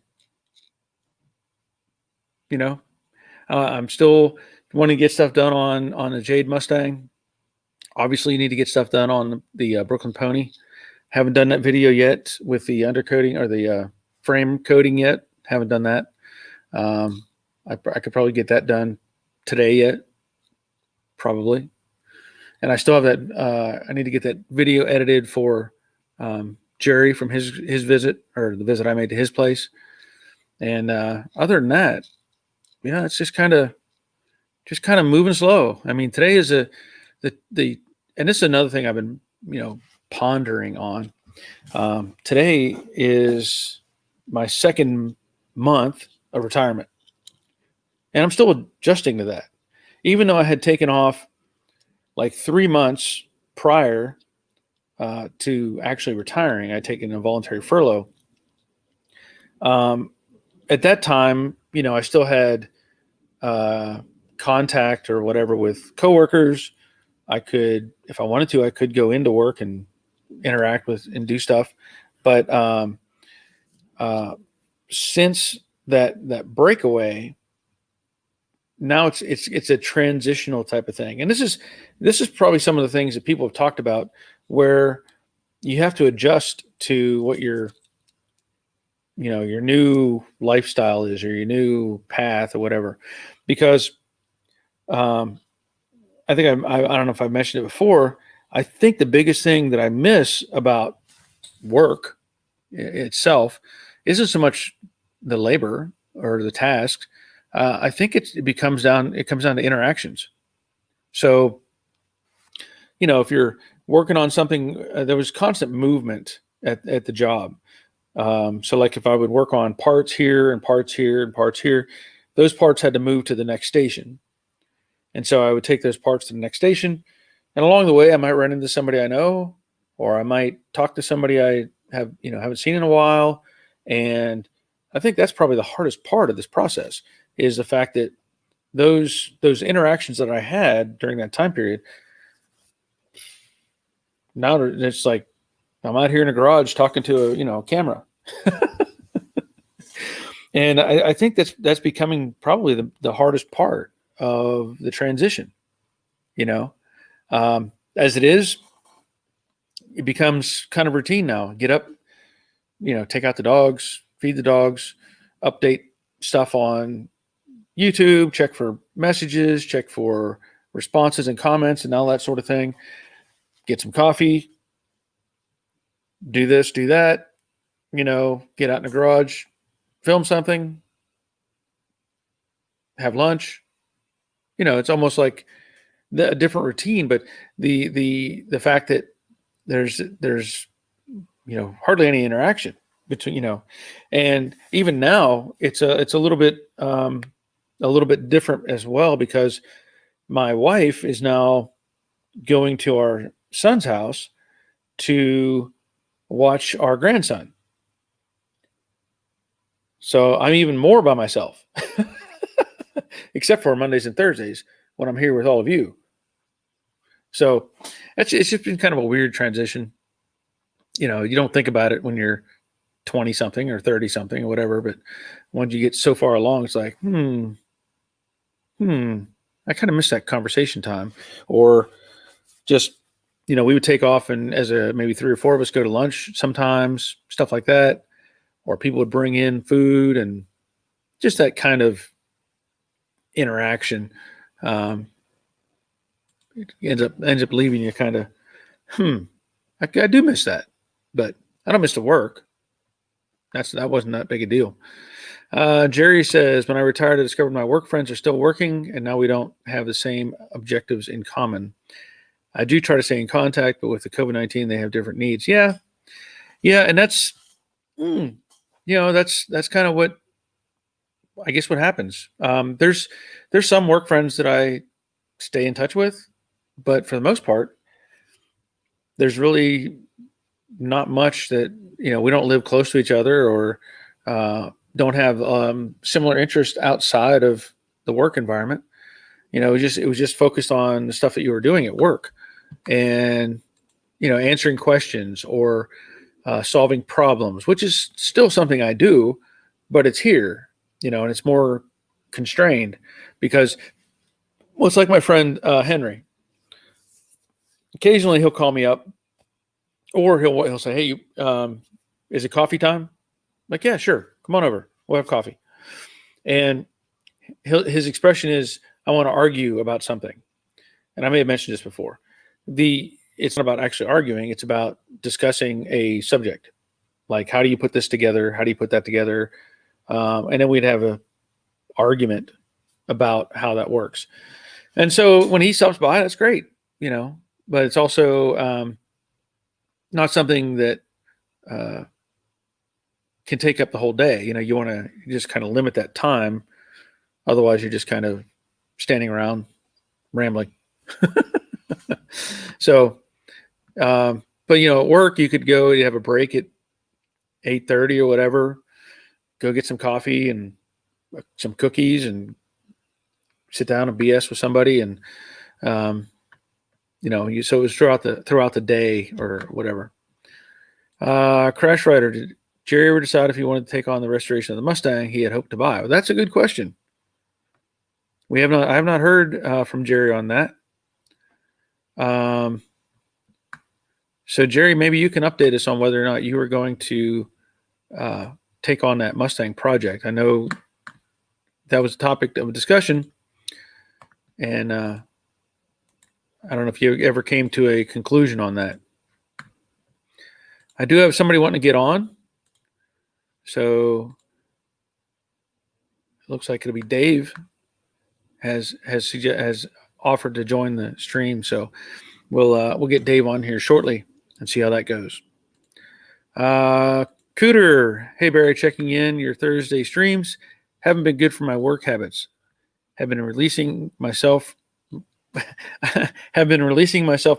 I'm still wanting to get stuff done on the Jade Mustang. Obviously, you need to get stuff done on the Brooklyn Pony. Haven't done that video yet with the undercoating or the frame coating yet. Haven't done that. I could probably get that done today yet, probably. And I still have that. I need to get that video edited for Jerry from his visit, or the visit I made to his place. And other than that, it's just kind of moving slow. I mean, today is and this is another thing I've been, pondering on. Today is my second month of retirement, and I'm still adjusting to that. Even though I had taken off like 3 months prior to actually retiring, I'd taken a voluntary furlough. At that time, I still had contact or whatever with coworkers. I could, if I wanted to, I could go into work and interact with and do stuff. But since that breakaway, now it's a transitional type of thing. And this is probably some of the things that people have talked about, where you have to adjust to what your new lifestyle is, or your new path, or whatever. Because I think I don't know if I've mentioned it before. I think the biggest thing that I miss about work itself isn't so much the labor or the tasks. I think it comes down to interactions. So, if you're working on something, there was constant movement at the job. So like if I would work on parts here and parts here and parts here, those parts had to move to the next station. And so I would take those parts to the next station. And along the way, I might run into somebody I know, or I might talk to somebody I haven't seen in a while. And I think that's probably the hardest part of this process, is the fact that those interactions that I had during that time period, now it's like I'm out here in a garage talking to a camera. And I think that's becoming probably the hardest part of the transition. As it is, it becomes kind of routine now. Get up, take out the dogs, feed the dogs, update stuff on YouTube, check for messages, check for responses and comments and all that sort of thing. Get some coffee, do this, do that, get out in the garage, film something, have lunch. It's almost like a different routine, but the fact that there's hardly any interaction between, and even now it's a little bit different as well, because my wife is now going to our son's house to watch our grandson. So I'm even more by myself, except for Mondays and Thursdays when I'm here with all of you. So it's just been kind of a weird transition. You don't think about it when you're 20 something or 30 something or whatever, but once you get so far along, it's like, I kind of miss that conversation time. Or just, we would take off and maybe 3 or 4 of us go to lunch sometimes, stuff like that. Or people would bring in food, and just that kind of interaction it ends up leaving you kind of, I do miss that, but I don't miss the work. That wasn't that big a deal. Jerry says, when I retired, I discovered my work friends are still working, and now we don't have the same objectives in common. I do try to stay in contact, but with the COVID-19, they have different needs. Yeah. And that's, that's kind of what, I guess, what happens. There's some work friends that I stay in touch with, but for the most part, there's really not much that, we don't live close to each other, or don't have similar interests outside of the work environment. It was just focused on the stuff that you were doing at work, and, answering questions or solving problems, which is still something I do, but it's here, and it's more constrained because, well, it's like my friend Henry. Occasionally he'll call me up, or he'll say, "Hey, is it coffee time?" I'm like, "Yeah, sure. Come on over. We'll have coffee." And his expression is, "I want to argue about something." And I may have mentioned this before. It's not about actually arguing. It's about discussing a subject. Like, how do you put this together? How do you put that together? And then we'd have a argument about how that works. And so when he stops by, that's great, but it's also not something that can take up the whole day. You want to just kind of limit that time. Otherwise, you're just kind of standing around rambling. So, but at work, you could go, you have a break at 8:30 or whatever, go get some coffee and some cookies and sit down and BS with somebody. And, so it was throughout the day or whatever. Crash Rider, did Jerry ever decide if he wanted to take on the restoration of the Mustang he had hoped to buy? Well, that's a good question. I have not heard from Jerry on that. So Jerry, maybe you can update us on whether or not you are going to take on that Mustang project. I know that was a topic of discussion, and I don't know if you ever came to a conclusion on that. I do have somebody wanting to get on, so it looks like it'll be Dave has offered to join the stream. So we'll get Dave on here shortly and see how that goes. Cooter, hey Barry, checking in. Your Thursday streams haven't been good for my work habits. Have been releasing myself my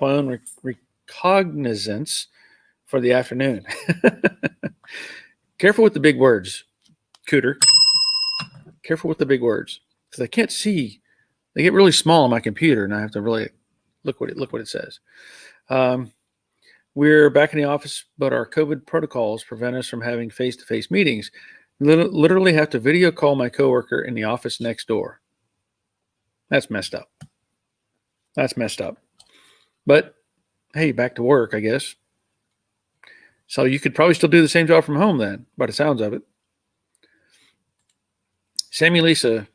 own recognizance for the afternoon. Careful with the big words, Cooter. Careful with the big words, because I can't see. They get really small on my computer, and I have to really look what it says. We're back in the office, but our COVID protocols prevent us from having face-to-face meetings. Literally have to video call my coworker in the office next door. That's messed up. But hey, back to work, I guess. So you could probably still do the same job from home then, by the sounds of it. Sammy Lisa,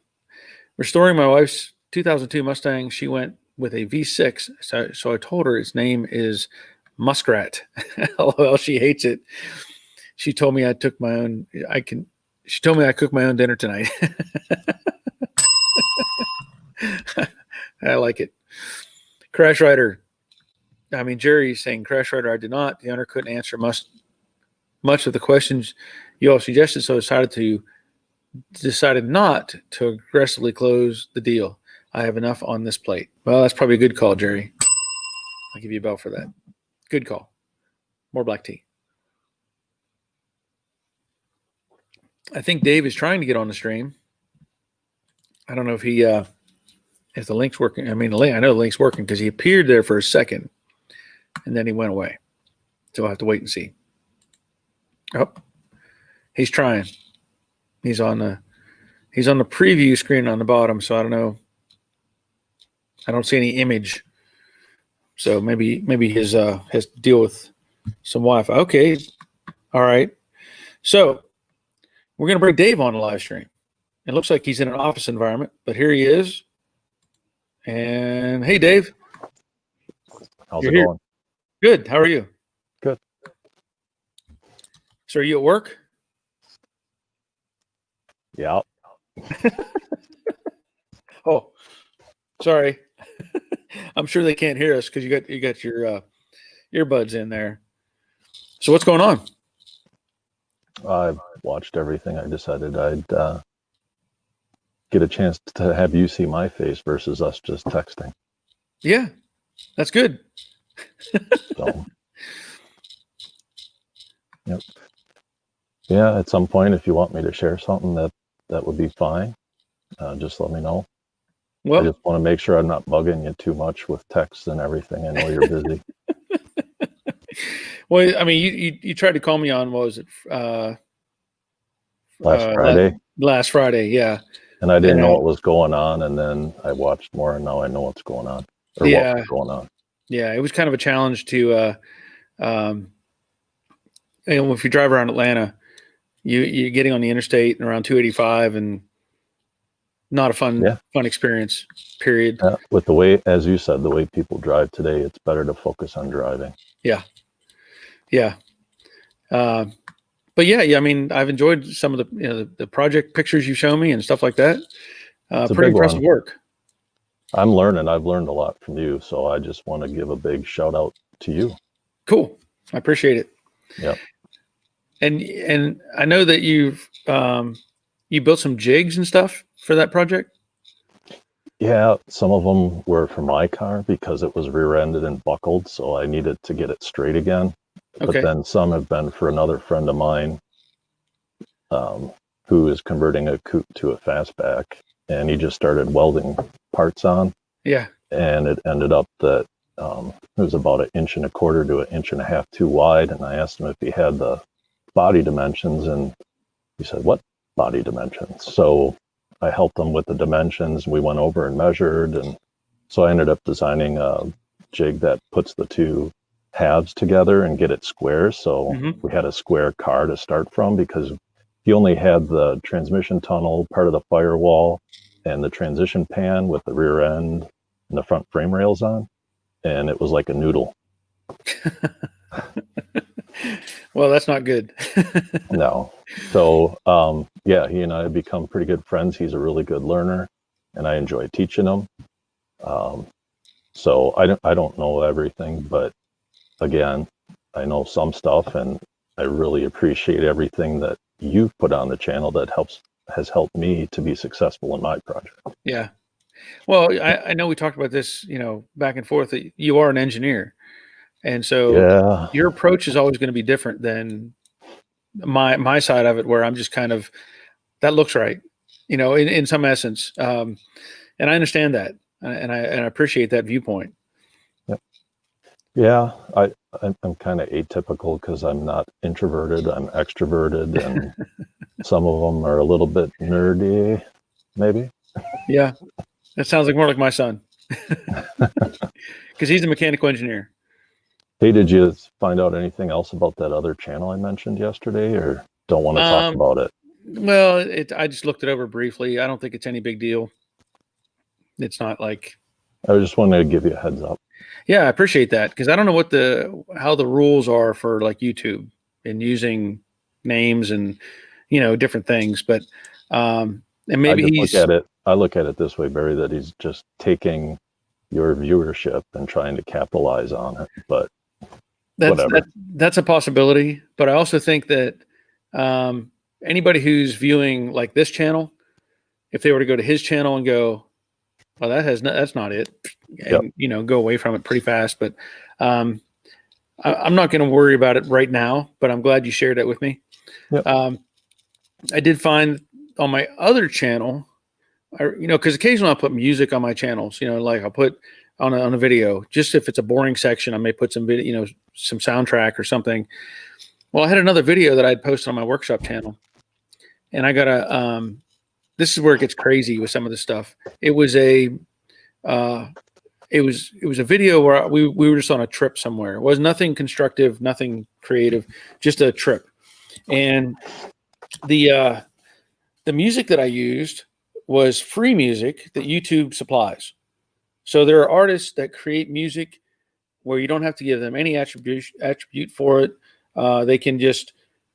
restoring my wife's 2002 Mustang. She went with a V6, so I told her its name is Muskrat. LOL, she hates it. She told me I cooked my own dinner tonight. I like it. Crash Rider. Jerry's saying Crash Rider, I did not. The owner couldn't answer much of the questions you all suggested, so decided not to aggressively close the deal. I have enough on this plate. Well, that's probably a good call, Jerry. I'll give you a bell for that. Good call. More black tea. I think Dave is trying to get on the stream. I don't know if if the link's working. I know the link's working because he appeared there for a second and then he went away. So I'll have to wait and see. Oh, he's trying. He's on the preview screen on the bottom, so I don't know. I don't see any image. So maybe his has to deal with some Wi-Fi. Okay. All right. So we're going to bring Dave on the live stream. It looks like he's in an office environment, but here he is. And hey, Dave. How's it going? Good. How are you? Good. So are you at work? Yeah. Oh, sorry. I'm sure they can't hear us because you got your earbuds in there. So what's going on? I've watched everything. I decided I'd get a chance to have you see my face versus us just texting. Yeah, that's good. So, yep. Yeah, at some point, if you want me to share something, that would be fine. Just let me know. Well, I just want to make sure I'm not bugging you too much with texts and everything. I know you're busy. Well, you tried to call me on, what was it? Last Friday. Last Friday, yeah. And I didn't know what was going on, and then I watched more, and now I know what's going on. What was going on. Yeah, it was kind of a challenge to, if you drive around Atlanta, you're getting on the interstate and around 285, and not a fun experience, period. With the way, as you said, the way people drive today, it's better to focus on driving. Yeah. But I've enjoyed some of the project pictures you show me and stuff like that. Pretty impressive work. I'm learning. I've learned a lot from you, so I just want to give a big shout out to you. Cool. I appreciate it. Yeah. And I know that you built some jigs and stuff for that project. Yeah, some of them were for my car because it was rear-ended and buckled, so I needed to get it straight again. Okay. But then some have been for another friend of mine who is converting a coupe to a fastback, and he just started welding parts on. Yeah. And it ended up that it was about 1.25 inches to 1.5 inches too wide, and I asked him if he had the body dimensions, and he said, "What body dimensions?" So I helped him with the dimensions. We went over and measured, and so I ended up designing a jig that puts the two halves together and get it square. So we had a square car to start from, because he only had the transmission tunnel, part of the firewall, and the transition pan with the rear end and the front frame rails on, and it was like a noodle. Well, that's not good. No. So, yeah, he and I have become pretty good friends. He's a really good learner, and I enjoy teaching him. So I don't know everything, but again, I know some stuff, and I really appreciate everything that you've put on the channel that has helped me to be successful in my project. Yeah. Well, I know we talked about this, back and forth, that you are an engineer. And so your approach is always going to be different than my side of it, where I'm just kind of, that looks right, in some essence. And I understand that. And I appreciate that viewpoint. Yeah. I'm kind of atypical because I'm not introverted, I'm extroverted, and some of them are a little bit nerdy, maybe. Yeah. That sounds like more like my son, because he's a mechanical engineer. Hey, did you find out anything else about that other channel I mentioned yesterday, or don't want to talk about it? Well, I just looked it over briefly. I don't think it's any big deal. It's not like. I just wanted to give you a heads up. Yeah, I appreciate that, because I don't know how the rules are for like YouTube and using names and different things, but and maybe I look at it this way, Barry, that he's just taking your viewership and trying to capitalize on it, but that's a possibility. But I also think that anybody who's viewing like this channel, if they were to go to his channel and go, well, that's not it, and go away from it pretty fast. But I'm not going to worry about it right now, but I'm glad you shared that with me. Yep. I did find on my other channel, because occasionally I'll put music on my channels, like I'll put on a video, just if it's a boring section, I may put some video, some soundtrack or something. Well, I had another video that I'd posted on my workshop channel, and I got this is where it gets crazy with some of the stuff. It was a video where we were just on a trip somewhere. It was nothing constructive, nothing creative, just a trip. And the music that I used was free music that YouTube supplies. So there are artists that create music where you don't have to give them any attribute for it.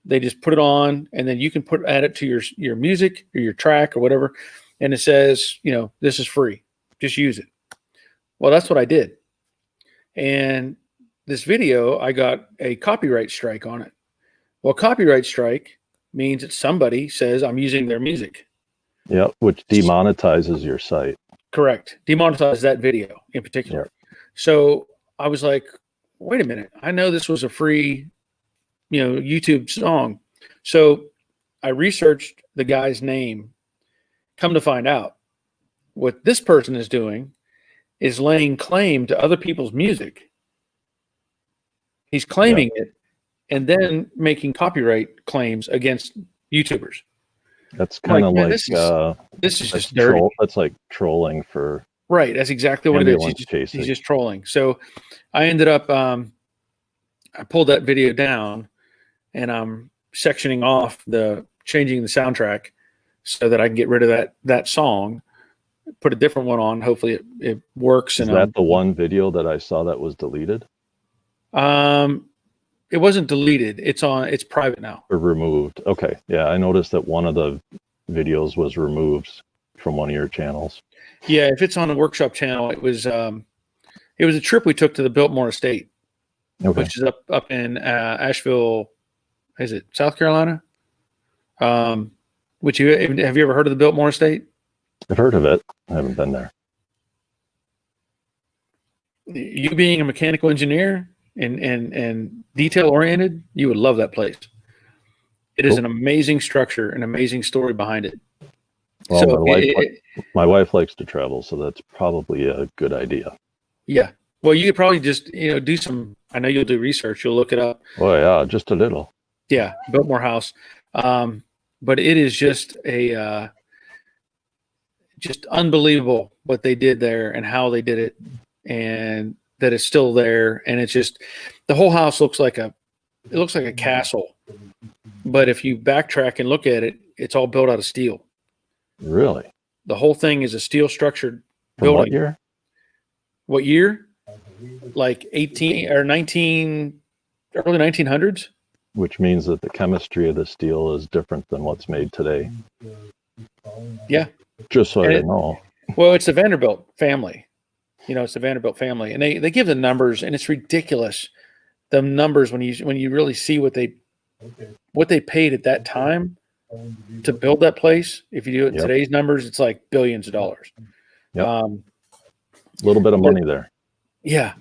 They just put it on, and then you can add it to your music or your track or whatever, and it says, this is free, just use it. Well, that's what I did. And this video, I got a copyright strike on it. Well, copyright strike means that somebody says I'm using their music. Yeah, which demonetizes your site. Correct. Demonetize that video in particular. Yeah. So I was like, wait a minute. I know this was a free, YouTube song. So I researched the guy's name. Come to find out, what this person is doing is laying claim to other people's music. He's claiming it and then making copyright claims against YouTubers. That's kind of like this is just dirty. That's like trolling for right. That's exactly what it is. He's just trolling. So I ended up I pulled that video down, and I'm sectioning off changing the soundtrack so that I can get rid of that song, put a different one on. Hopefully it works. Is that the one video that I saw that was deleted? It wasn't deleted. It's private now. Or removed. Okay. Yeah, I noticed that one of the videos was removed from one of your channels. Yeah, if it's on a workshop channel, it was a trip we took to the Biltmore Estate, which is up in Asheville. Is it South Carolina? Have you ever heard of the Biltmore Estate? I've heard of it. I haven't been there. You being a mechanical engineer and detail oriented, you would love that place. It is an amazing structure, an amazing story behind it. Well, so my wife likes to travel, so that's probably a good idea. Yeah. Well, you could probably just do some. I know you'll do research. You'll look it up. Oh yeah, just a little. Yeah, Biltmore House. But it is just just unbelievable what they did there and how they did it, and that it's still there. And it's just, the whole house looks like a castle. But if you backtrack and look at it, it's all built out of steel. Really? The whole thing is a steel structured From building. what year? What year? Like 18 or 19, early 1900s. Which means that the chemistry of the steel is different than what's made today. Yeah. Just so I know. Well, it's the Vanderbilt family. It's the Vanderbilt family, and they give the numbers, and it's ridiculous. The numbers when you really see what they paid at that time to build that place. If you do it in today's numbers, it's like billions of dollars. Yep. A little bit of money there. Yeah.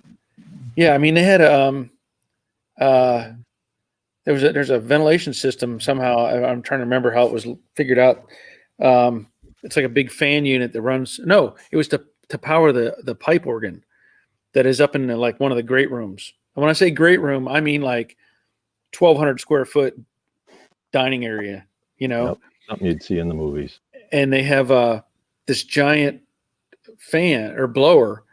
I mean, they had there's a ventilation system somehow. I'm trying to remember how it was figured out. It's like a big fan unit that runs. No, it was to power the pipe organ that is up in like one of the great rooms. And when I say great room, I mean like 1,200 square foot dining area. Something you'd see in the movies. And they have this giant fan or blower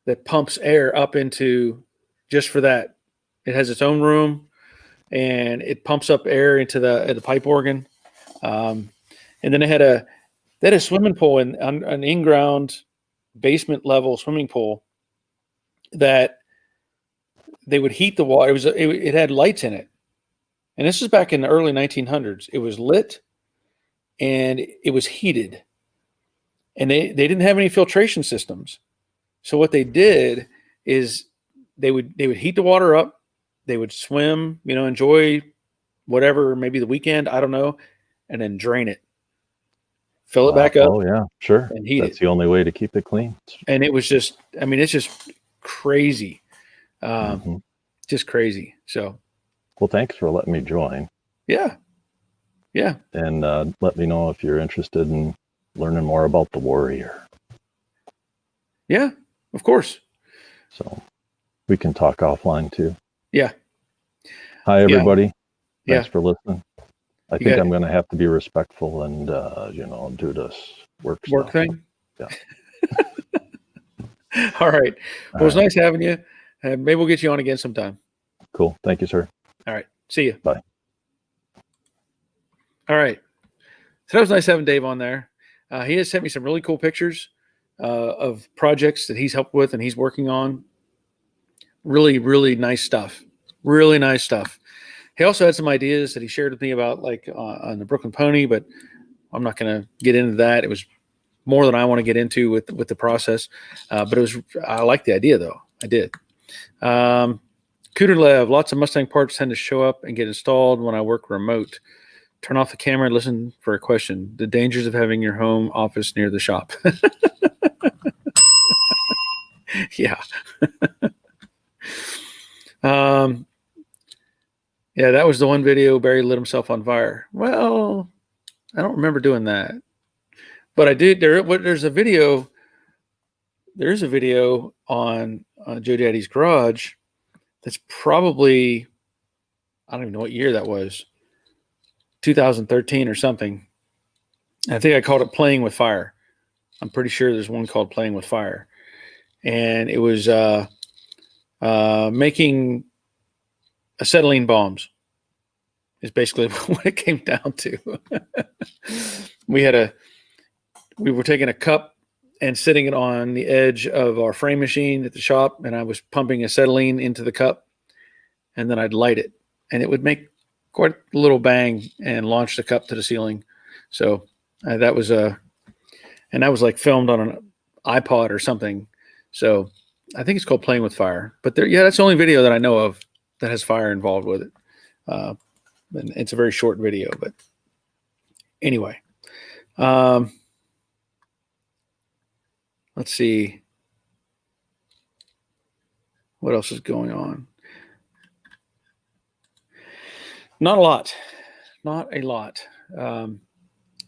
that pumps air up into, just for that. It has its own room, and it pumps up air into the pipe organ. And then they had a swimming pool, an in-ground basement level swimming pool that they would heat the water. It had lights in it. And this is back in the early 1900s. It was lit and it was heated. And they didn't have any filtration systems. So what they did is they would heat the water up. They would swim, enjoy whatever, maybe the weekend, I don't know, and then drain it. Fill it back up. Oh yeah, sure. And heat That's the only way to keep it clean. And it was just, it's just crazy. Just crazy. So. Well, thanks for letting me join. Yeah. And let me know if you're interested in learning more about the Warrior. Yeah, of course. So we can talk offline too. Yeah. Hi, everybody. Yeah. Thanks for listening. I think I'm going to have to be respectful and, do this work stuff. Thing? Yeah. All right. Well, it was nice having you. Maybe we'll get you on again sometime. Cool. Thank you, sir. All right. See you. Bye. All right. So that was nice having Dave on there. He has sent me some really cool pictures of projects that he's helped with and he's working on. Really, really nice stuff. Really nice stuff. He also had some ideas that he shared with me about, like on the Brooklyn Pony, but I'm not going to get into that. It was more than I want to get into with the process. But I like the idea though. I did. Cooterlev, lots of Mustang parts tend to show up and get installed when I work remote. Turn off the camera and listen for a question. The dangers of having your home office near the shop. Yeah. Yeah, that was the one video Barry lit himself on fire. Well, I don't remember doing that, but I did. There's a video. There's a video on Joe Daddy's Garage. That's probably, I don't even know what year that was. 2013 or something. I think I called it Playing with Fire. I'm pretty sure there's one called Playing with Fire. And it was making acetylene bombs is basically what it came down to. We were taking a cup and sitting it on the edge of our frame machine at the shop, and I was pumping acetylene into the cup, and then I'd light it, and it would make quite a little bang and launch the cup to the ceiling. So that was like filmed on an iPod or something. So I think it's called Playing with Fire. But that's the only video that I know of that has fire involved with it. And it's a very short video, but anyway. Let's see. What else is going on? Not a lot. And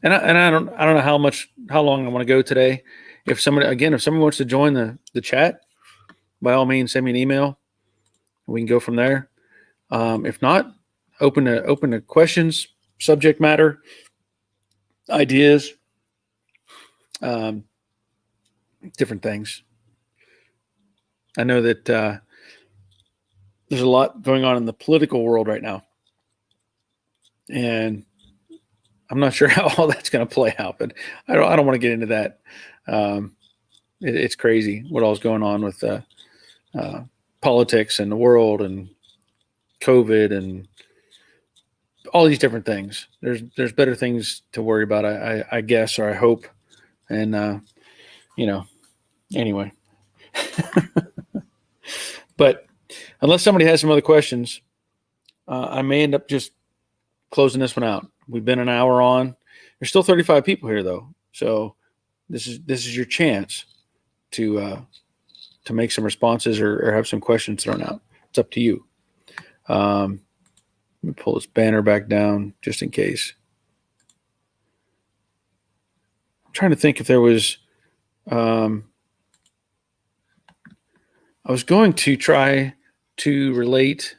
I don't know how long I want to go today. If someone wants to join the chat, by all means, send me an email. We can go from there. If not, open to questions, subject matter, ideas. different things. I know that there's a lot going on in the political world right now, and I'm not sure how all that's going to play out. But I don't want to get into that. It's crazy what all's going on with politics and the world and COVID and all these different things. There's better things to worry about, I guess, or I hope. And anyway. But unless somebody has some other questions, I may end up just closing this one out. We've been an hour on. There's still 35 people here though, so this is your chance to make some responses or have some questions thrown out. It's up to you. Let me pull this banner back down just in case. I'm trying to think if there was. I was going to try to relate.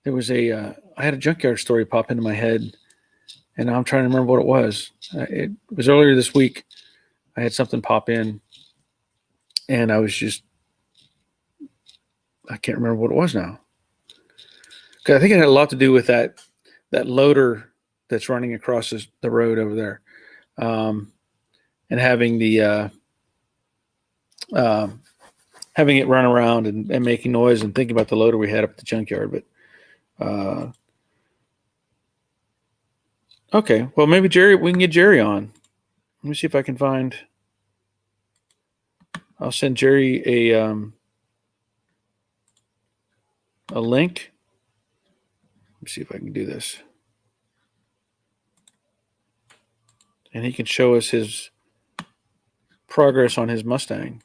There was I had a junkyard story pop into my head, and now I'm trying to remember what it was. It was earlier this week. I had something pop in, and I can't remember what it was now. Because I think it had a lot to do with that loader that's running across the road over there, and having having it run around and making noise and thinking about the loader we had up at the junkyard. But okay, well, maybe we can get Jerry on. Let me see if I can find. I'll send Jerry a link. Let me see if I can do this. And he can show us his progress on his Mustang.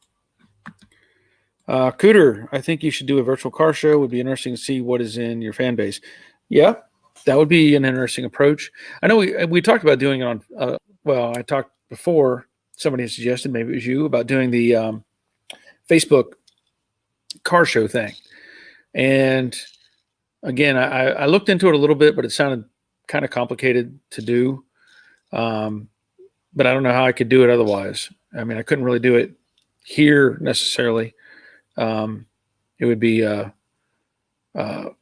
Cooter, I think you should do a virtual car show. It would be interesting to see what is in your fan base. Yeah, that would be an interesting approach. I know we talked about doing it on, I talked before, somebody suggested, maybe it was you, about doing the Facebook car show thing. And again, I looked into it a little bit, but it sounded kind of complicated to do. But I don't know how I could do it otherwise. I mean, I couldn't really do it here necessarily. It would be kind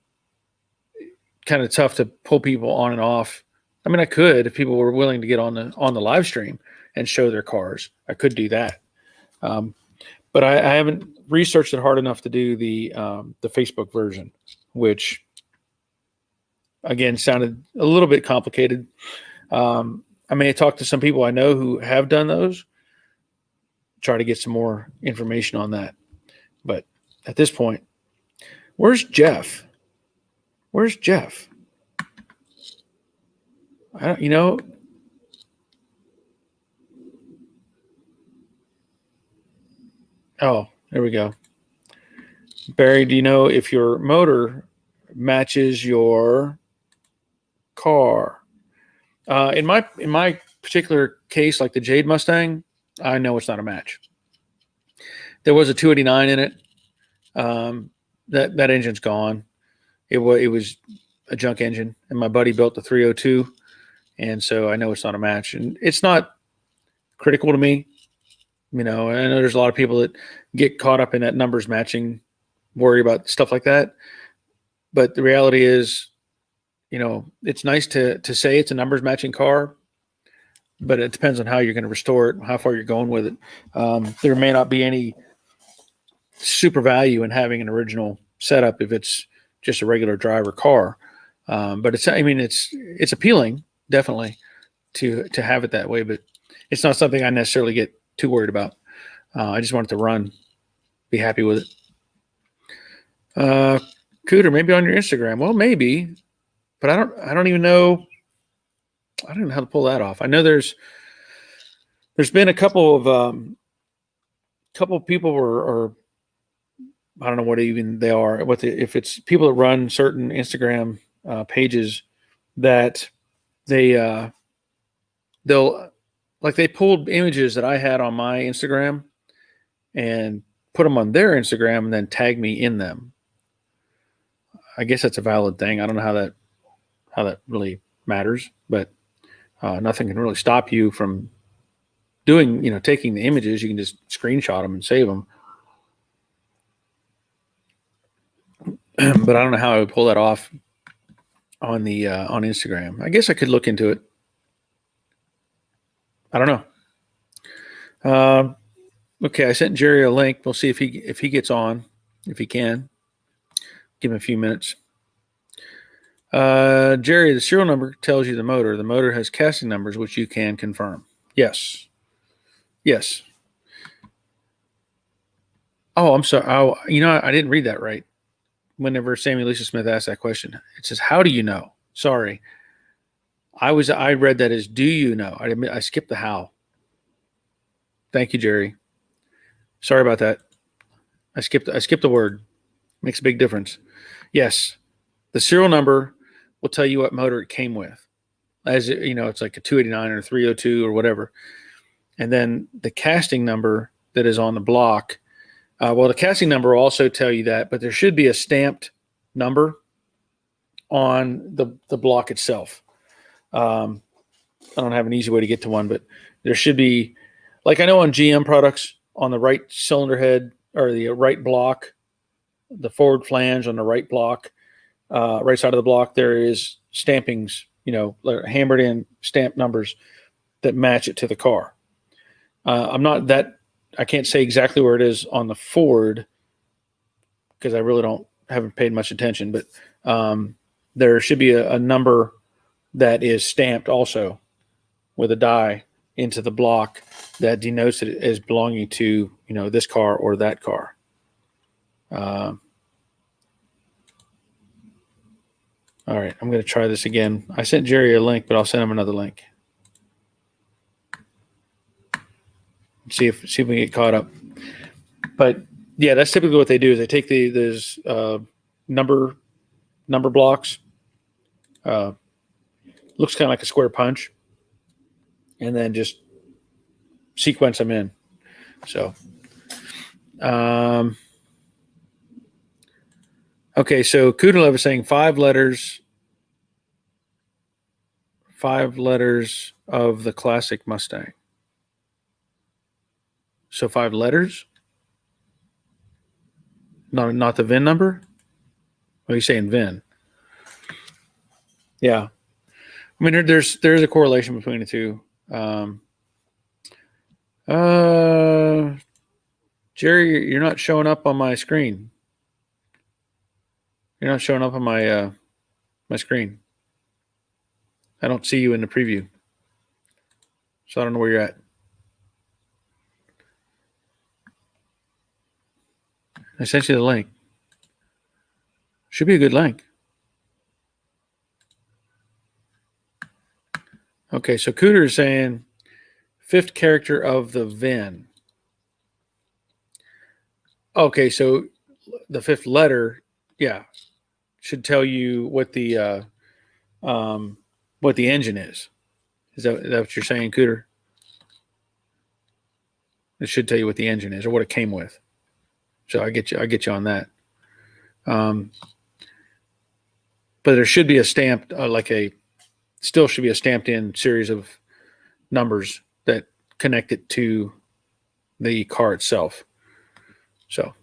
of tough to pull people on and off. I mean, I could, if people were willing to get on the live stream and show their cars, I could do that. But I haven't researched it hard enough to do the Facebook version, which again sounded a little bit complicated. I may talk to some people I know who have done those, try to get some more information on that. But at this point, where's Jeff? Where's Jeff? I don't, oh, there we go. Barry, do you know if your motor matches your car? In my particular case, like the Jade Mustang, I know it's not a match. There was a 289 in it. That engine's gone. It was a junk engine, and my buddy built the 302, and so I know it's not a match. And it's not critical to me. I know there's a lot of people that get caught up in that numbers matching, worry about stuff like that. But the reality is, it's nice to say it's a numbers matching car, but it depends on how you're going to restore it, how far you're going with it. There may not be any super value in having an original setup if it's just a regular driver car. But it's appealing, definitely, to have it that way, but it's not something I necessarily get too worried about. I just want it to run, be happy with it. Cooter, maybe on your Instagram. Well, maybe, but I don't even know. I don't know how to pull that off. I know there's been a couple of people or I don't know what even they are. If it's people that run certain Instagram pages that they'll they pulled images that I had on my Instagram and put them on their Instagram and then tag me in them. I guess that's a valid thing. I don't know how that really matters, but nothing can really stop you from doing, taking the images, you can just screenshot them and save them. But I don't know how I would pull that off on the on Instagram. I guess I could look into it. I don't know. Okay, I sent Jerry a link. We'll see if he gets on, if he can. Give him a few minutes. Jerry, the serial number tells you the motor. The motor has casting numbers, which you can confirm. Yes. Oh, I'm sorry. Oh, I didn't read that right. Whenever Sammy Lisa Smith asked that question, it says, "How do you know?" Sorry, I read that as "Do you know?" I skipped the how. Thank you, Jerry. Sorry about that. I skipped the word. Makes a big difference. Yes, the serial number will tell you what motor it came with. As it's like a 289 or 302 or whatever, and then the casting number that is on the block. Well, the casting number will also tell you that, but there should be a stamped number on the block itself. I don't have an easy way to get to one, but there should be, like I know on GM products, on the right cylinder head or the right block, the forward flange on the right block, right side of the block, there is stampings, hammered in stamp numbers that match it to the car. I can't say exactly where it is on the Ford because I really haven't paid much attention, but there should be a number that is stamped also with a die into the block that denotes it as belonging to, this car or that car. All right, I'm going to try this again. I sent Jerry a link, but I'll send him another link. See if we can get caught up. But yeah, that's typically what they do is they take those number blocks. Looks kind of like a square punch, and then just sequence them in. So, okay. So Kuderlev is saying 5 letters of the classic Mustang. So 5 letters? Not the VIN number? What are you saying, VIN? Yeah. I mean, there's a correlation between the two. Jerry, you're not showing up on my screen. You're not showing up on my my screen. I don't see you in the preview. So I don't know where you're at. I sent you the link. Should be a good link. Okay, so Cooter is saying 5th character of the VIN. Okay, so the 5th letter, yeah, should tell you what the engine is. Is that what you're saying, Cooter? It should tell you what the engine is or what it came with. So I get you on that. But there should be a stamped, still should be a stamped in series of numbers that connect it to the car itself. So,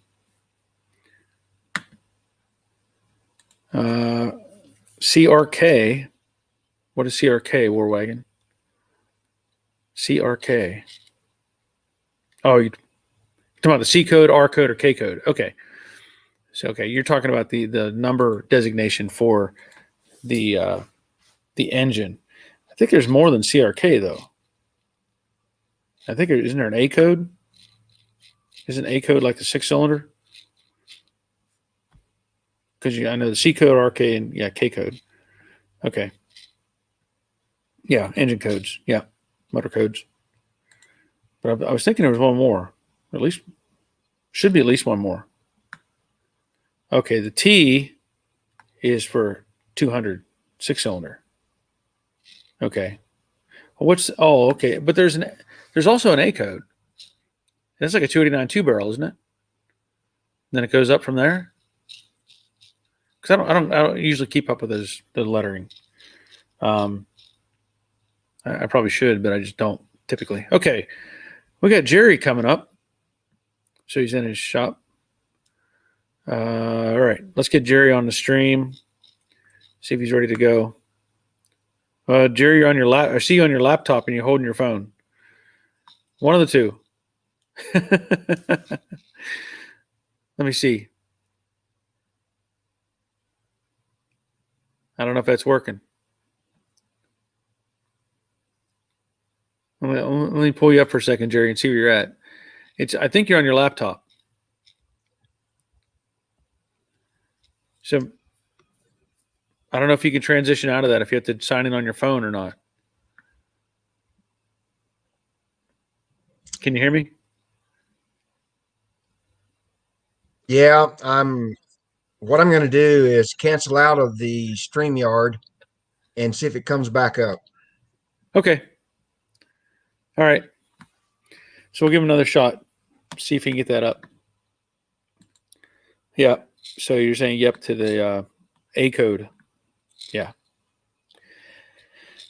CRK, what is CRK, Warwagon? CRK. Oh, you're talking about the C code, R code, or K code. Okay. So, okay, you're talking about the number designation for the engine. I think there's more than CRK though. I think isn't there an A code? Isn't A code like the 6-cylinder? Because I know the C code, R K, and K code. Okay. Yeah, engine codes. Yeah, motor codes. But I was thinking there was one more. At least should be at least one more. Okay, the T is for 200 6-cylinder. Okay. Okay. But there's also an A code. That's like a 289 2-barrel, isn't it? Then it goes up from there. Because I don't usually keep up with the lettering. I probably should, but I just don't typically. Okay. We got Jerry coming up. So he's in his shop. All right. Let's get Jerry on the stream. See if he's ready to go. Jerry, you're on your lap. I see you on your laptop and you're holding your phone. One of the two. Let me see. I don't know if that's working. Let me pull you up for a second, Jerry, and see where you're at. I think you're on your laptop. So I don't know if you can transition out of that, if you have to sign in on your phone or not. Can you hear me? Yeah, what I'm going to do is cancel out of the StreamYard and see if it comes back up. Okay. All right. So we'll give him another shot. See if he can get that up. Yeah. So you're saying yep to the A code. Yeah.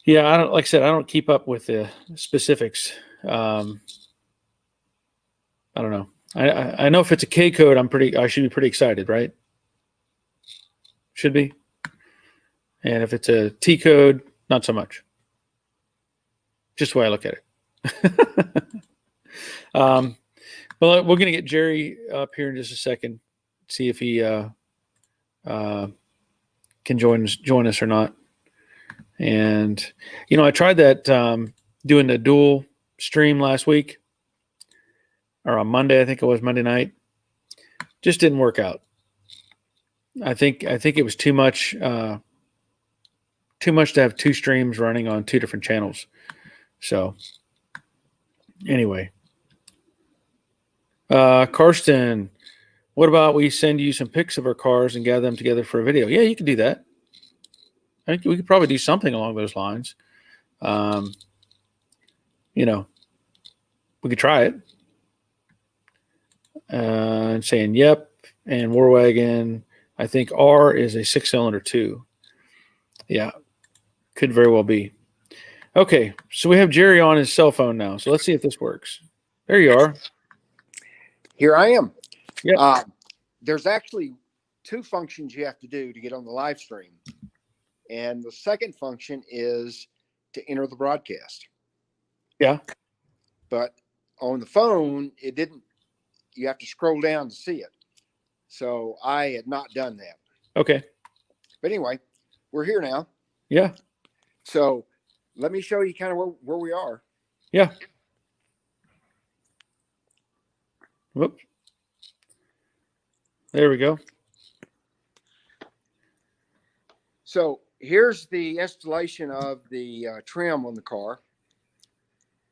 Yeah. Like I said, I don't keep up with the specifics. I don't know. I know if it's a K code, I should be pretty excited, right? Should be. And if it's a T code, not so much. Just the way I look at it. Well, we're going to get Jerry up here in just a second. See if he can join us or not. And I tried that doing the dual stream last week, or on Monday. I think it was Monday night. Just didn't work out. I think it was too much to have two streams running on two different channels. So anyway, Karsten, what about we send you some pics of our cars and gather them together for a video? Yeah, you can do that. I think we could probably do something along those lines. We could try it. And saying yep, and Warwagon. I think R is a 6-cylinder too. Yeah, could very well be. Okay, so we have Jerry on his cell phone now. So let's see if this works. There you are. Here I am. Yeah. There's actually two functions you have to do to get on the live stream. And the second function is to enter the broadcast. Yeah. But on the phone, it didn't. You have to scroll down to see it. So I had not done that. Okay. But anyway, we're here now. Yeah. So let me show you kind of where we are. Yeah. Whoops. There we go. So here's the installation of the trim on the car.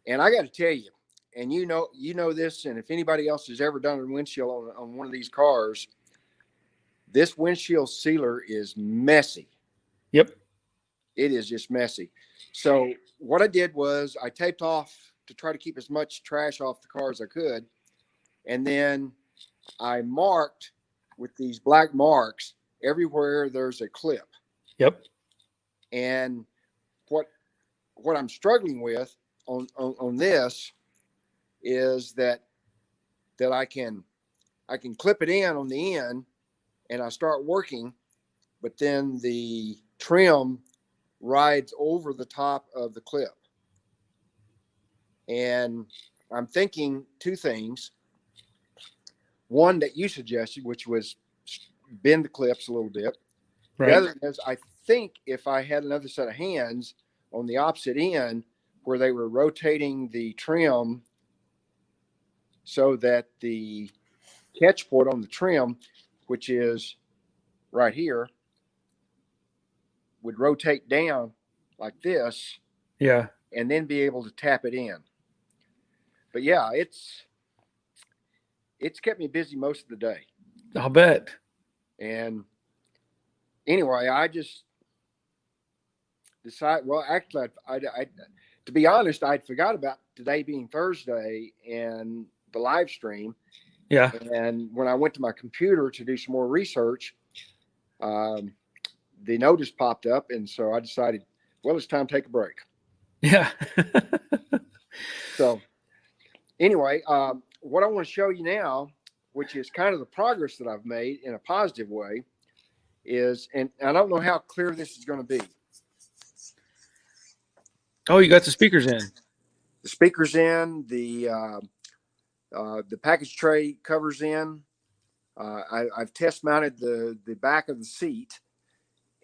And I got to tell you, and you know this, and if anybody else has ever done a windshield on one of these cars, this windshield sealer is messy. Yep. It is just messy. So what I did was I taped off to try to keep as much trash off the car as I could. And then I marked with these black marks everywhere there's a clip. Yep. And what I'm struggling with on this is that I can clip it in on the end and I start working, but then the trim rides over the top of the clip. And I'm thinking two things. One that you suggested, which was bend the clips a little bit. Right. The other is I think if I had another set of hands on the opposite end where they were rotating the trim so that the catch point on the trim, which is right here, would rotate down like this. Yeah. And then be able to tap it in. But yeah, it's kept me busy most of the day. I'll bet. And anyway, I just decided, well, actually, I to be honest, I'd forgot about today being Thursday and the live stream. Yeah. And when I went to my computer to do some more research, the notice popped up. And so I decided, well, it's time to take a break. Yeah. So anyway, what I want to show you now, which is kind of the progress that I've made in a positive way, is, and I don't know how clear this is going to be. Oh, you got the speakers in. The speakers in, the package tray covers in. I've test mounted the back of the seat,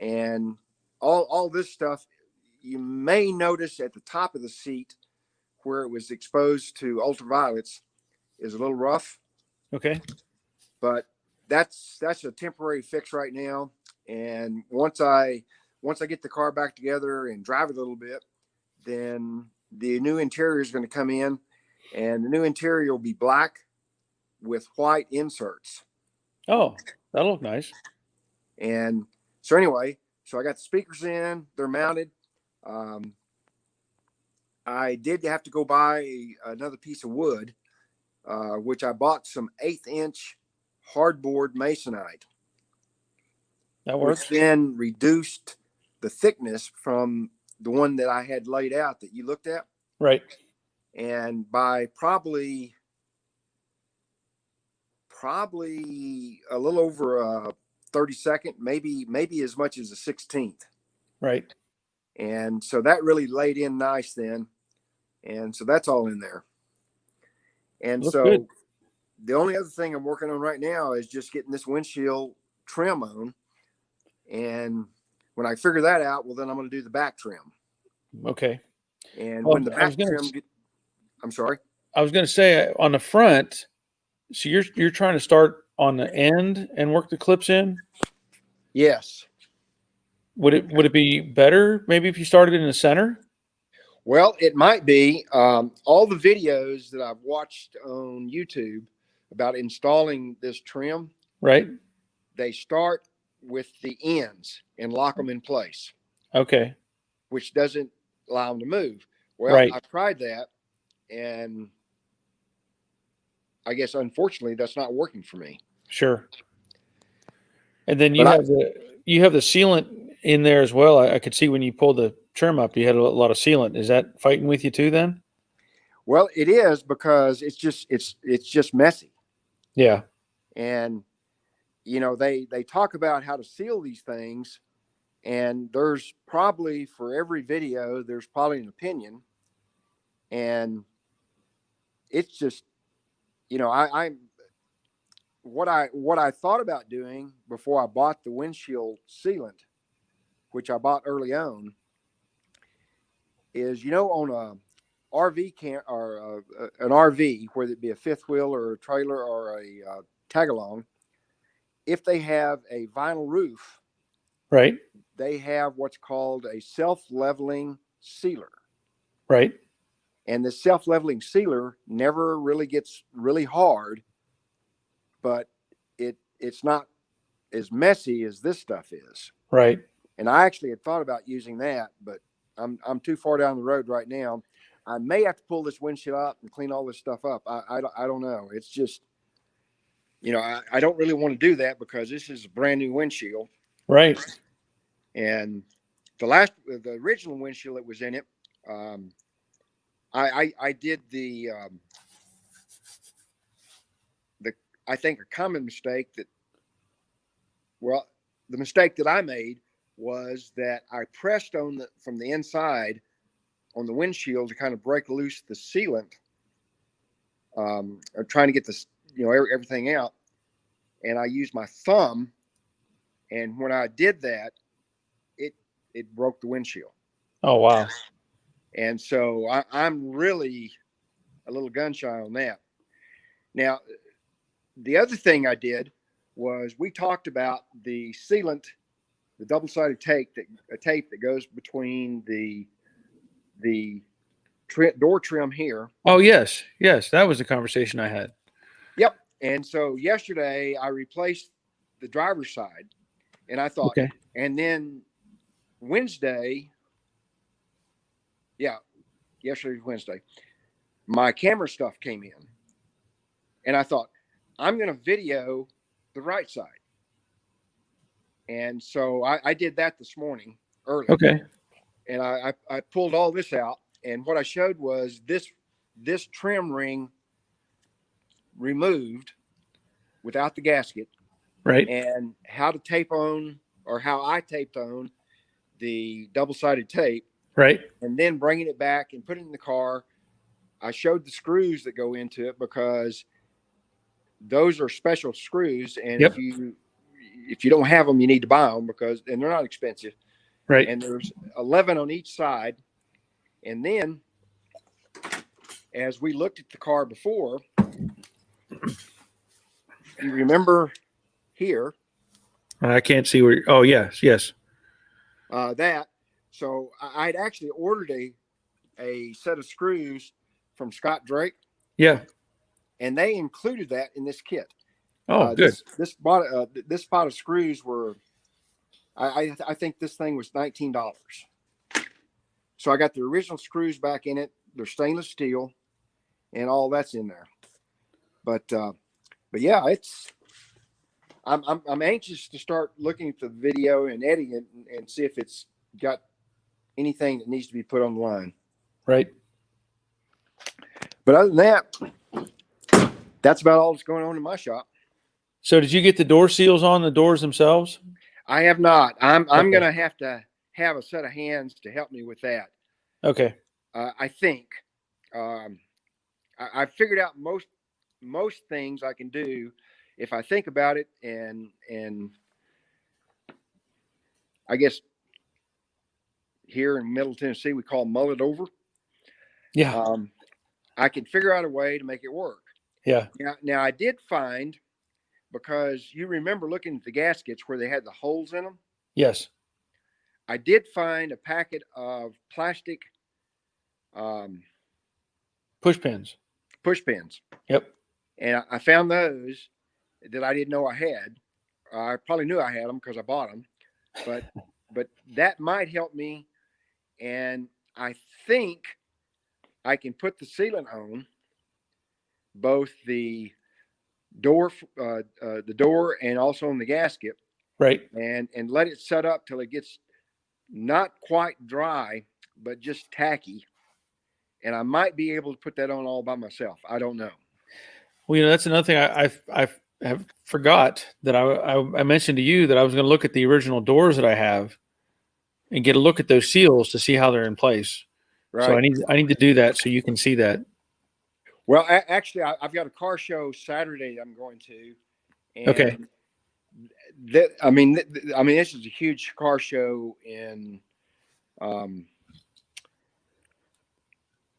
and all this stuff. You may notice at the top of the seat where it was exposed to ultraviolets is a little rough. Okay. But that's a temporary fix right now. And once I get the car back together and drive it a little bit, then the new interior is going to come in, and the new interior will be black with white inserts. Oh, that'll look nice. And so anyway, so I got the speakers in, they're mounted. I did have to go buy another piece of wood, which I bought some 1/8-inch hardboard masonite. That works. Which then reduced the thickness from the one that I had laid out that you looked at. Right. And by probably a little over a 32nd, maybe as much as a 16th. Right. And so that really laid in nice then. And so that's all in there. And Looks so good. The only other thing I'm working on right now is just getting this windshield trim on. And when I figure that out, well, then I'm going to do the back trim. Okay. And Well, when the back trim, I'm sorry. I was going to say on the front. So you're trying to start on the end and work the clips in. Yes. Would it be better maybe if you started in the center? Well, it might be. All the videos that I've watched on YouTube about installing this trim, right? They start with the ends and lock them in place. Okay. Which doesn't allow them to move. Well, right. I've tried that, and I guess unfortunately that's not working for me. Sure. And then you have the sealant in there as well. I could see when you pulled the trim up, you had a lot of sealant. Is that fighting with you too then? Well, it is, because it's just messy. Yeah. And you know, they talk about how to seal these things, and there's probably, for every video, there's probably an opinion. And it's just, you know, what I thought about doing before I bought the windshield sealant, which I bought early on, is, you know, on a RV camp or an RV, whether it be a fifth wheel or a trailer or a tag along, if they have a vinyl roof, right, they have what's called a self-leveling sealer. Right. And the self-leveling sealer never really gets really hard, but it's not as messy as this stuff is. Right. And I actually had thought about using that, but I'm too far down the road right now. I may have to pull this windshield out and clean all this stuff up. I don't know. It's just, you know, I don't really want to do that because this is a brand new windshield. Right. And the original windshield that was in it, I did the I think a common mistake the mistake that I made was that I pressed from the inside on the windshield to kind of break loose the sealant, or trying to get this, you know, everything out. And I used my thumb, and when I did that, it broke the windshield. Oh, wow. And so I'm really a little gun shy on that. Now, the other thing I did was we talked about the sealant, the double-sided tape that goes between the door trim here. Oh, yes. Yes. That was the conversation I had. Yep. And so yesterday I replaced the driver's side, and I thought, okay. And then Wednesday, yesterday was Wednesday, my camera stuff came in, and I thought, I'm going to video the right side. And so I did that this morning early. Okay. And I pulled all this out, and what I showed was this trim ring removed without the gasket, Right. and how to tape on, or how I taped on the double-sided tape, Right. and then bringing it back and putting it in the car. I showed the screws that go into it, because those are special screws, and Yep. if you don't have them, you need to buy them, and they're not expensive. Right. And there's 11 on each side. And then, as we looked at the car before, you remember here, I can't see where. Oh, yes. Yes. that. So I'd actually ordered a set of screws from Scott Drake, Yeah. and they included that in this kit. Oh, good. This spot of screws were, I think this thing was $19. So I got the original screws back in it. They're stainless steel, and all that's in there. But yeah, I'm anxious to start looking at the video and editing it, and see if it's got anything that needs to be put on the line. Right. But other than that, that's about all that's going on in my shop. So did you get the door seals on the doors themselves? I have not. I'm Okay. going to have a set of hands to help me with that. Okay. I think I figured out most things I can do if I think about it, and I guess here in Middle Tennessee we call mull it over. Yeah. I can figure out a way to make it work. Yeah. Now I did find, because you remember looking at the gaskets where they had the holes in them, Yes. I did find a packet of plastic Push pins. push pins. Yep. And I found those that I didn't know I had. I probably knew I had them because I bought them, but that might help me. And I think I can put the sealant on both the door and also on the gasket, Right. and let it set up till it gets not quite dry, but just tacky. And I might be able to put that on all by myself. I don't know. Well, that's another thing I have forgot that I mentioned to you that I was going to look at the original doors that I have and get a look at those seals to see how they're in place. Right. So I need to do that so you can see that. Well, actually, I've got a car show Saturday I'm going to. And Okay. I mean, this is a huge car show in,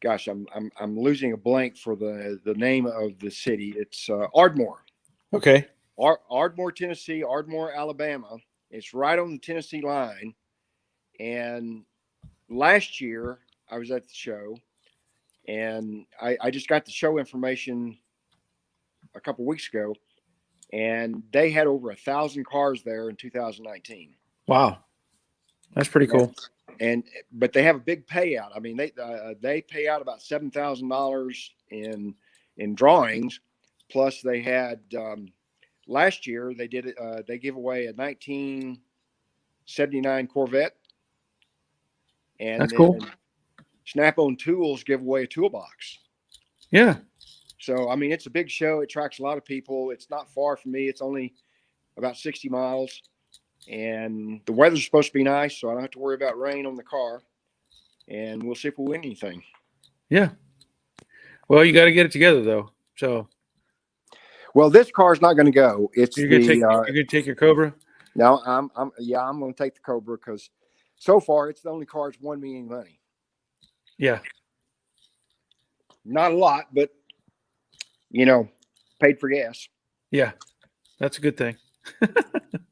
gosh, I'm losing a blank for the name of the city. It's Ardmore. Okay. Ardmore, Tennessee, Ardmore, Alabama. It's right on the Tennessee line. And last year I was at the show, and I just got the show information a couple weeks ago, and they had over 1,000 cars there in 2019. Wow. That's pretty cool. But they have a big payout. I mean, they pay out about $7,000 in drawings. Plus they had, last year they did it. They gave away a 1979 Corvette, and That's cool. Snap-on Tools give away a toolbox. Yeah. So, I mean, it's a big show. It attracts a lot of people. It's not far from me. It's only about 60 miles. And the weather's supposed to be nice, so I don't have to worry about rain on the car. And we'll see if we win anything. Yeah. Well, you got to get it together, though. So. Well, this car's not going to go. It's you're gonna take your Cobra. No, I'm going to take the Cobra, because so far it's the only car that's won me any money. Yeah. Not a lot, but paid for gas. Yeah, that's a good thing.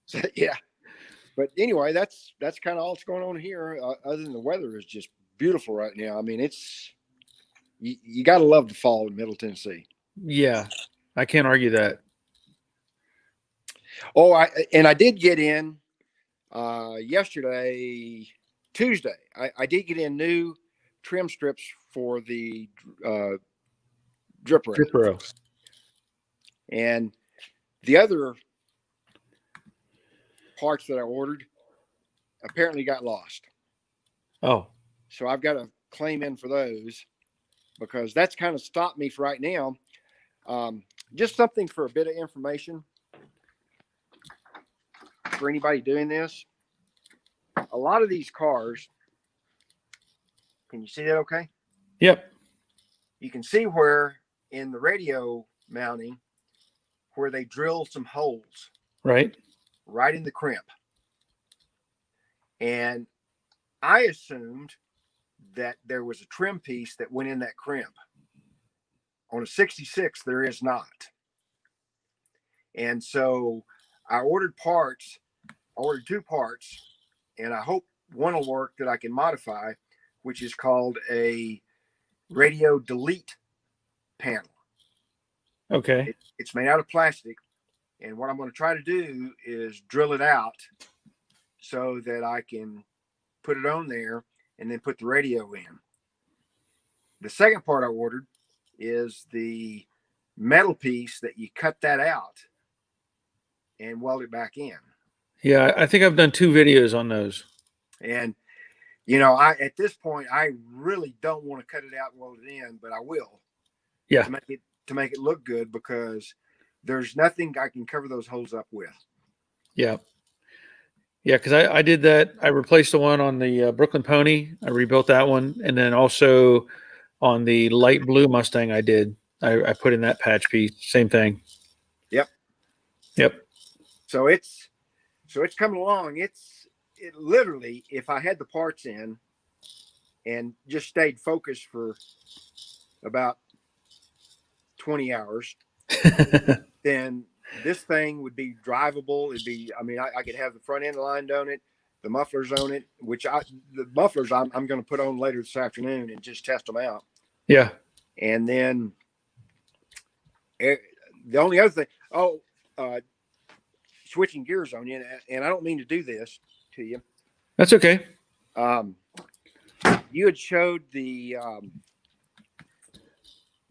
So, yeah. But anyway, that's kind of all that's going on here. Other than the weather is just beautiful right now. I mean, you got to love the fall in Middle Tennessee. Yeah, I can't argue that. Oh, I did get in yesterday, Tuesday. I did get in new trim strips for the drip rail. And the other parts that I ordered apparently got lost. Oh. So I've got to claim in for those, because that's kind of stopped me for right now. just something for a bit of information for anybody doing this. A lot of these cars, can you see that okay? Yep. You can see where in the radio mounting where they drill some holes Right. right in the crimp. And I assumed that there was a trim piece that went in that crimp. On a 66, there is not. And so I ordered parts. I ordered 2 parts, and I hope one will work that I can modify, which is called a radio delete panel. Okay. It's made out of plastic. And what I'm going to try to do is drill it out so that I can put it on there and then put the radio in. The second part I ordered is the metal piece that you cut that out and weld it back in. Yeah, I think I've done 2 videos on those. And I at this point I really don't want to cut it out and weld it in, but I will. Yeah. To make it look good, because there's nothing I can cover those holes up with. Yeah. Yeah, because I did that. I replaced the one on the Brooklyn Pony. I rebuilt that one. And then also on the light blue Mustang I put in that patch piece. Same thing. Yep. So it's coming along. It literally, if I had the parts in and just stayed focused for about 20 hours, then this thing would be drivable. It'd be, I could have the front end aligned on it, the mufflers on it, the mufflers I'm going to put on later this afternoon and just test them out. Yeah. And then the only other thing, switching gears on you, and I don't mean to do this to you. That's okay. You had showed the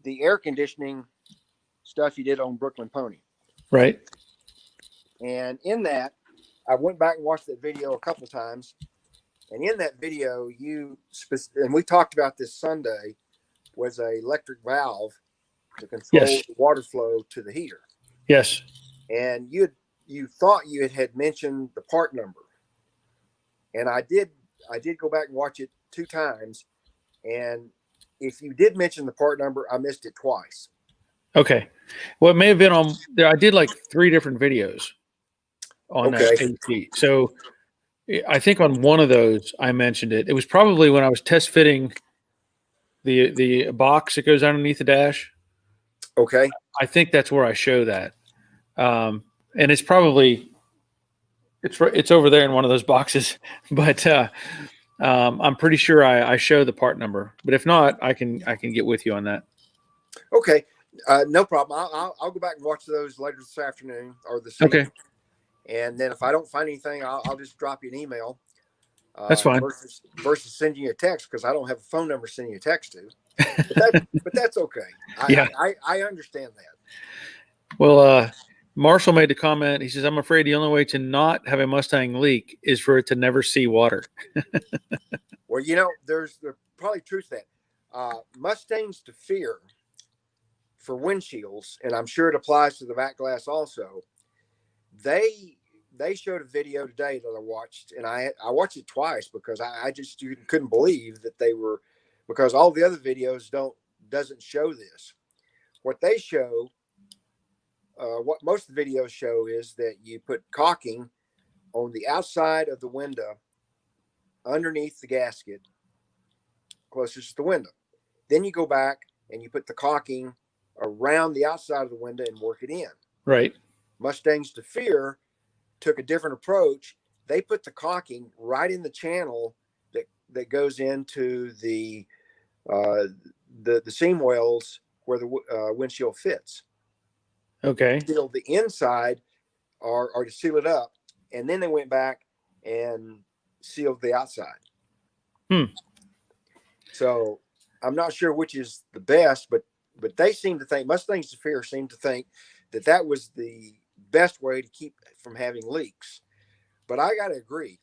air conditioning stuff you did on Brooklyn Pony. Right. And in that, I went back and watched that video a couple of times. And in that video, and we talked about this Sunday, was a electric valve to control the water flow to the heater. Yes. And you thought you had mentioned the part number. And I did go back and watch it 2 times. And if you did mention the part number, I missed it twice. Okay. Well, it may have been on there. I did like 3 different videos on that AC. So I think on one of those I mentioned it. It was probably when I was test fitting the box that goes underneath the dash. Okay. I think that's where I show that. And it's probably it's over there in one of those boxes, but I'm pretty sure I show the part number. But if not, I can get with you on that. Okay. No problem. I'll go back and watch those later this afternoon or this evening. Okay. And then if I don't find anything, I'll just drop you an email. That's fine. Versus sending you a text, because I don't have a phone number to send you a text to. But that's okay. I understand that. Well, Marshall made the comment. He says, "I'm afraid the only way to not have a Mustang leak is for it to never see water." Well, there's probably truth to that. Mustangs to fear for windshields, and I'm sure it applies to the back glass also. They showed a video today that I watched, and I watched it twice because I just couldn't believe that they were, because all the other videos doesn't show this. What they show, what most of the videos show, is that you put caulking on the outside of the window, underneath the gasket, closest to the window. Then you go back and you put the caulking around the outside of the window and work it in. Right. Mustangs to fear took a different approach. They put the caulking right in the channel that goes into the seam wells where the windshield fits. Okay. Seal the inside or to seal it up, and then they went back and sealed the outside. So I'm not sure which is the best, but they seem to think, Mustangs to fear seem to think that was the best way to keep from having leaks. But I got to agree.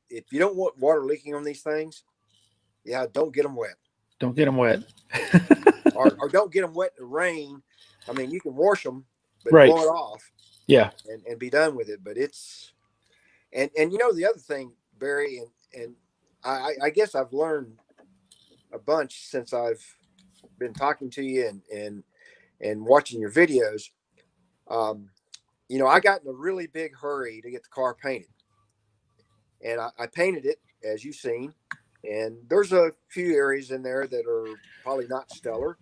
If you don't want water leaking on these things, don't get them wet. Don't get them wet. or don't get them wet in the rain, I mean, you can wash them, but Right. blow it off. Yeah. And be done with it. But it's, and the other thing, Barry, and I guess I've learned a bunch since I've been talking to you and watching your videos. I got in a really big hurry to get the car painted, and I painted it, as you've seen, and there's a few areas in there that are probably not stellar,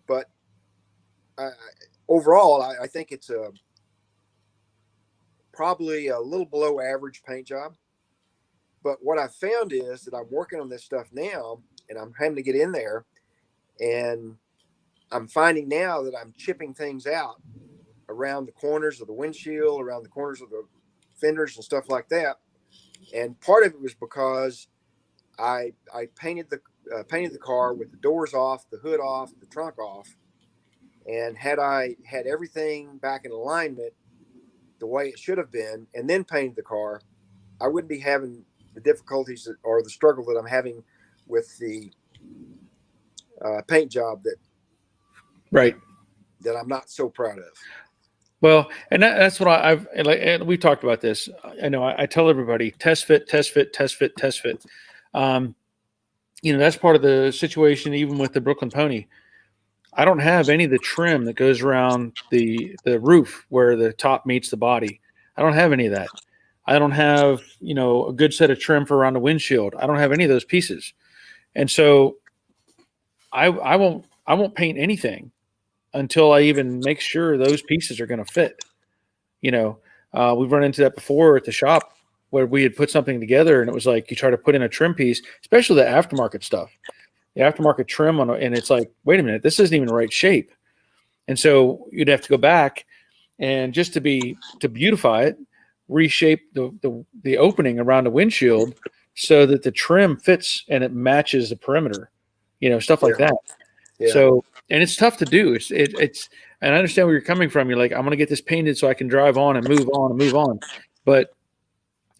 but overall, I think it's probably a little below average paint job. But what I found is that I'm working on this stuff now, and I'm having to get in there, and I'm finding now that I'm chipping things out around the corners of the windshield, around the corners of the fenders and stuff like that. And part of it was because I painted the car with the doors off, the hood off, the trunk off. And had I had everything back in alignment the way it should have been, and then painted the car, I wouldn't be having the difficulties or the struggle that I'm having with the paint job that I'm not so proud of. Well, and that's what I've like. And we talked about this. I know I tell everybody test fit, test fit, test fit, test fit. That's part of the situation. Even with the Brooklyn Pony, I don't have any of the trim that goes around the roof where the top meets the body. I don't have any of that. I don't have a good set of trim for around the windshield. I don't have any of those pieces, and so I won't paint anything until I even make sure those pieces are going to fit. We've run into that before at the shop where we had put something together and it was like, you try to put in a trim piece, especially the aftermarket stuff, the aftermarket trim and it's like, wait a minute, this isn't even the right shape. And so you'd have to go back and just to beautify it, reshape the opening around the windshield so that the trim fits and it matches the perimeter, stuff like that. Yeah. So, and it's tough to do. It's, and I understand where you're coming from. You're like, I'm going to get this painted so I can drive on and move on and move on. But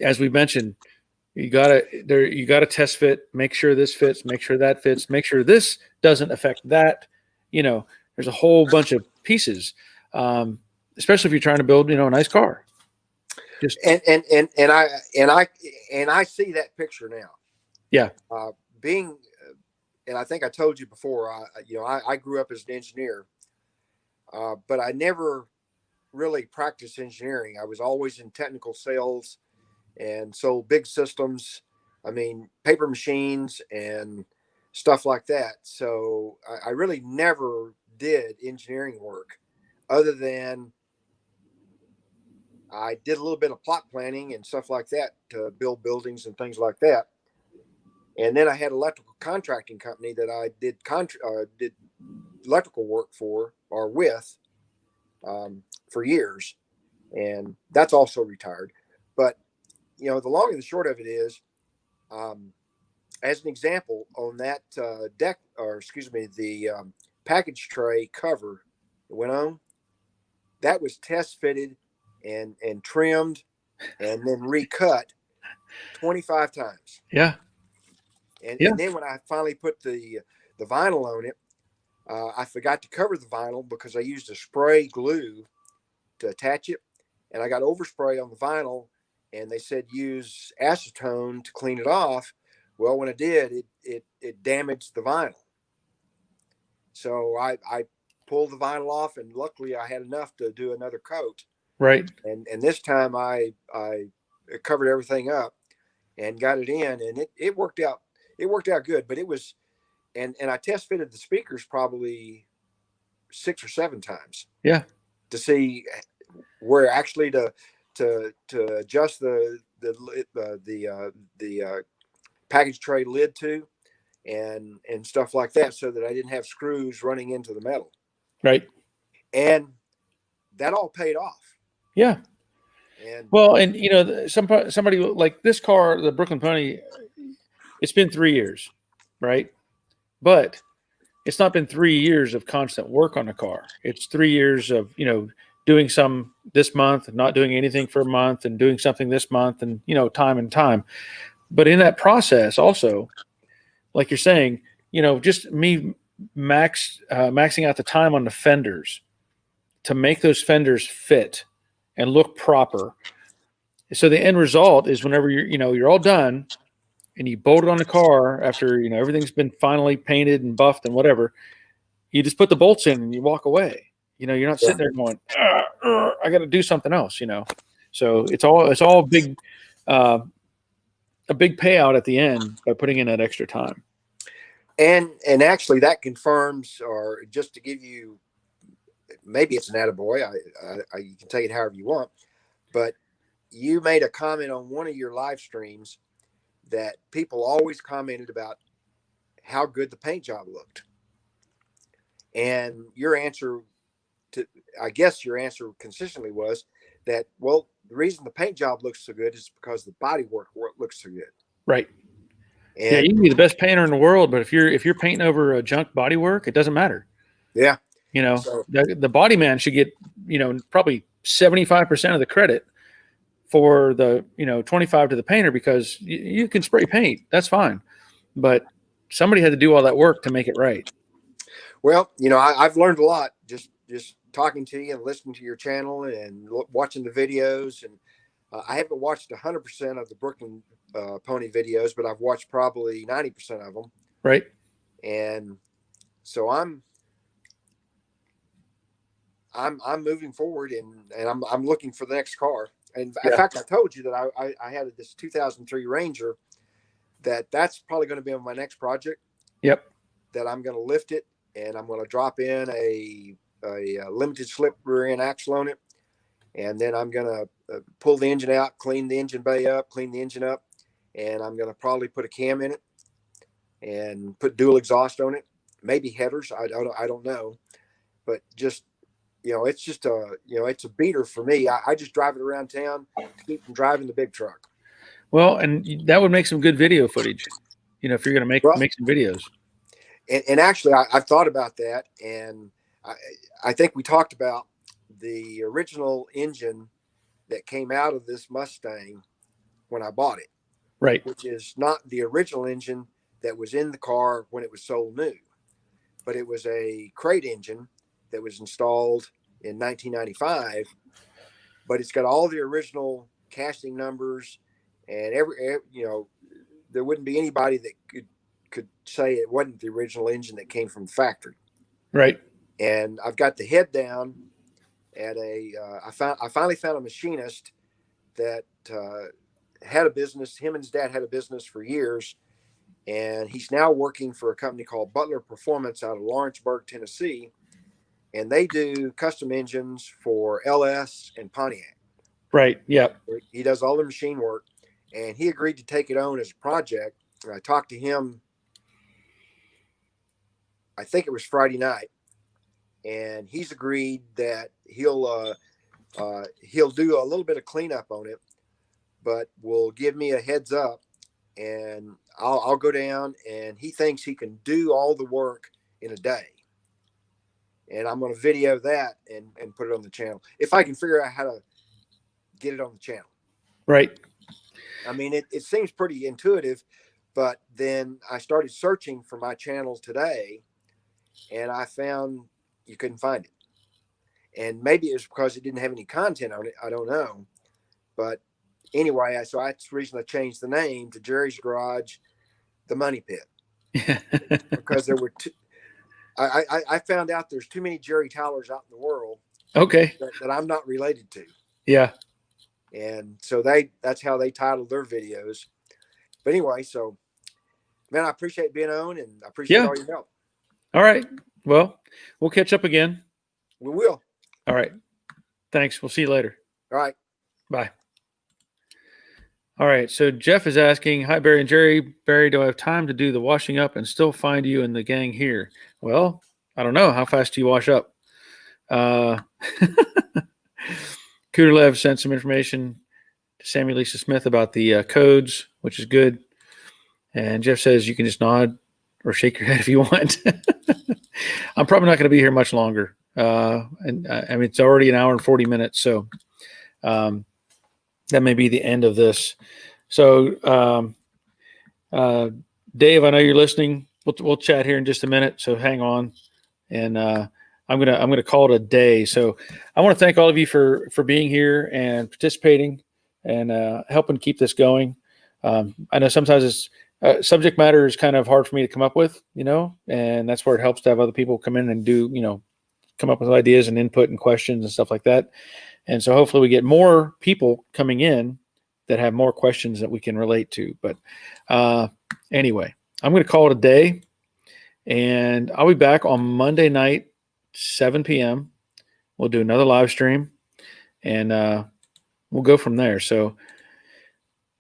as we mentioned, you gotta test fit, make sure this fits, make sure that fits, make sure this doesn't affect that. There's a whole bunch of pieces, especially if you're trying to build, a nice car. And I see that picture now. Yeah. And I think I told you before, I grew up as an engineer, but I never really practiced engineering. I was always in technical sales and sold big systems. I mean, paper machines and stuff like that. So I really never did engineering work other than I did a little bit of plot planning and stuff like that to build buildings and things like that. And then I had an electrical contracting company that I did electrical work for or with for years. And that's also retired. But, the long and the short of it is, as an example, on that the package tray cover that went on, that was test fitted and trimmed and then recut 25 times. Yeah. And then when I finally put the vinyl on it, I forgot to cover the vinyl because I used a spray glue to attach it. And I got overspray on the vinyl and they said use acetone to clean it off. Well, when I did, it damaged the vinyl. So I pulled the vinyl off and luckily I had enough to do another coat. Right. And this time I covered everything up and got it in and it worked out. It worked out good, but it was, and I test fitted the speakers probably 6 or 7 times. Yeah. To see where actually to adjust the package tray lid to, and stuff like that, so that I didn't have screws running into the metal. Right. And that all paid off. Yeah. And well, and somebody like this car, the Brooklyn Pony. It's been 3 years, right? But it's not been 3 years of constant work on the car. It's 3 years of, doing some this month and not doing anything for a month and doing something this month and, time and time. But in that process also, like you're saying, just me maxing out the time on the fenders to make those fenders fit and look proper. So the end result is whenever you're all done and you bolt it on the car after, everything's been finally painted and buffed and whatever, you just put the bolts in and you walk away. You're not sitting there going, I got to do something else, So it's all big, a big payout at the end by putting in that extra time. And actually that confirms, or just to give you, maybe it's an attaboy. You can take it however you want, but you made a comment on one of your live streams that people always commented about how good the paint job looked. And your answer consistently was that, well, the reason the paint job looks so good is because the body work looks so good. Right. And yeah, you can be the best painter in the world, but if you're painting over a junk body work, it doesn't matter. Yeah. So, the body man should get, probably 75% of the credit for the, 25 to the painter, because you can spray paint. That's fine. But somebody had to do all that work to make it right. Well, I've learned a lot just talking to you and listening to your channel and watching the videos. And I haven't watched 100% of the Brooklyn Pony videos, but I've watched probably 90% of them. Right. And so I'm moving forward, and I'm looking for the next car. And in fact, I told you that I had this 2003 Ranger that's probably going to be on my next project. Yep. That I'm going to lift it, and I'm going to drop in a limited slip rear end axle on it. And then I'm going to pull the engine out, clean the engine bay up, clean the engine up. And I'm going to probably put a cam in it and put dual exhaust on it, maybe headers. I don't know, but just, it's just it's a beater for me. I just drive it around town to keep from driving the big truck. Well, and that would make some good video footage, if you're going to make some videos. And actually, I've thought about that. And I think we talked about the original engine that came out of this Mustang when I bought it. Right. Which is not the original engine that was in the car when it was sold new, but it was a crate engine that was installed in 1995, but it's got all the original casting numbers, and there wouldn't be anybody that could say it wasn't the original engine that came from the factory. Right. And I've got the head down at I finally found a machinist that had a business. Him and his dad had a business for years, and he's now working for a company called Butler Performance out of Lawrenceburg, Tennessee. And they do custom engines for LS and Pontiac. Right. Yeah. He does all the machine work, and he agreed to take it on as a project. And I talked to him, I think it was Friday night, and he's agreed that he'll do a little bit of cleanup on it, but will give me a heads up, and I'll go down, and he thinks he can do all the work in a day. And I'm going to video that and put it on the channel if I can figure out how to get it on the channel. Right. I mean, it seems pretty intuitive, but then I started searching for my channel today, and I found you couldn't find it. And maybe it was because it didn't have any content on it. I don't know. But anyway, that's the reason I changed the name to Jerry's Garage, the Money Pit, because there were two. I found out there's too many Jerry Tylers out in the world. Okay. That I'm not related to. Yeah. And so that's how they titled their videos. But anyway, so man, I appreciate being on, and I appreciate all your help. All right. Well, we'll catch up again. We will. All right. Thanks. We'll see you later. All right. Bye. All right. So Jeff is asking, hi, Barry and Jerry. Barry, do I have time to do the washing up and still find you and the gang here? Well, I don't know. How fast do you wash up? Cooterlev sent some information to Sammy Lisa Smith about the codes, which is good. And Jeff says you can just nod or shake your head if you want. I'm probably not going to be here much longer. And I mean, it's already an hour and 40 minutes. So that may be the end of this. So Dave, I know you're listening. We'll chat here in just a minute. So hang on. And I'm gonna call it a day. So I want to thank all of you for being here and participating and helping keep this going. I know sometimes it's subject matter is kind of hard for me to come up with, and that's where it helps to have other people come in and do, come up with ideas and input and questions and stuff like that. And so hopefully we get more people coming in that have more questions that we can relate to. But anyway, I'm going to call it a day, and I'll be back on Monday night, 7 p.m. We'll do another live stream, and we'll go from there. So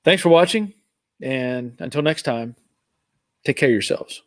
thanks for watching, and until next time, take care of yourselves.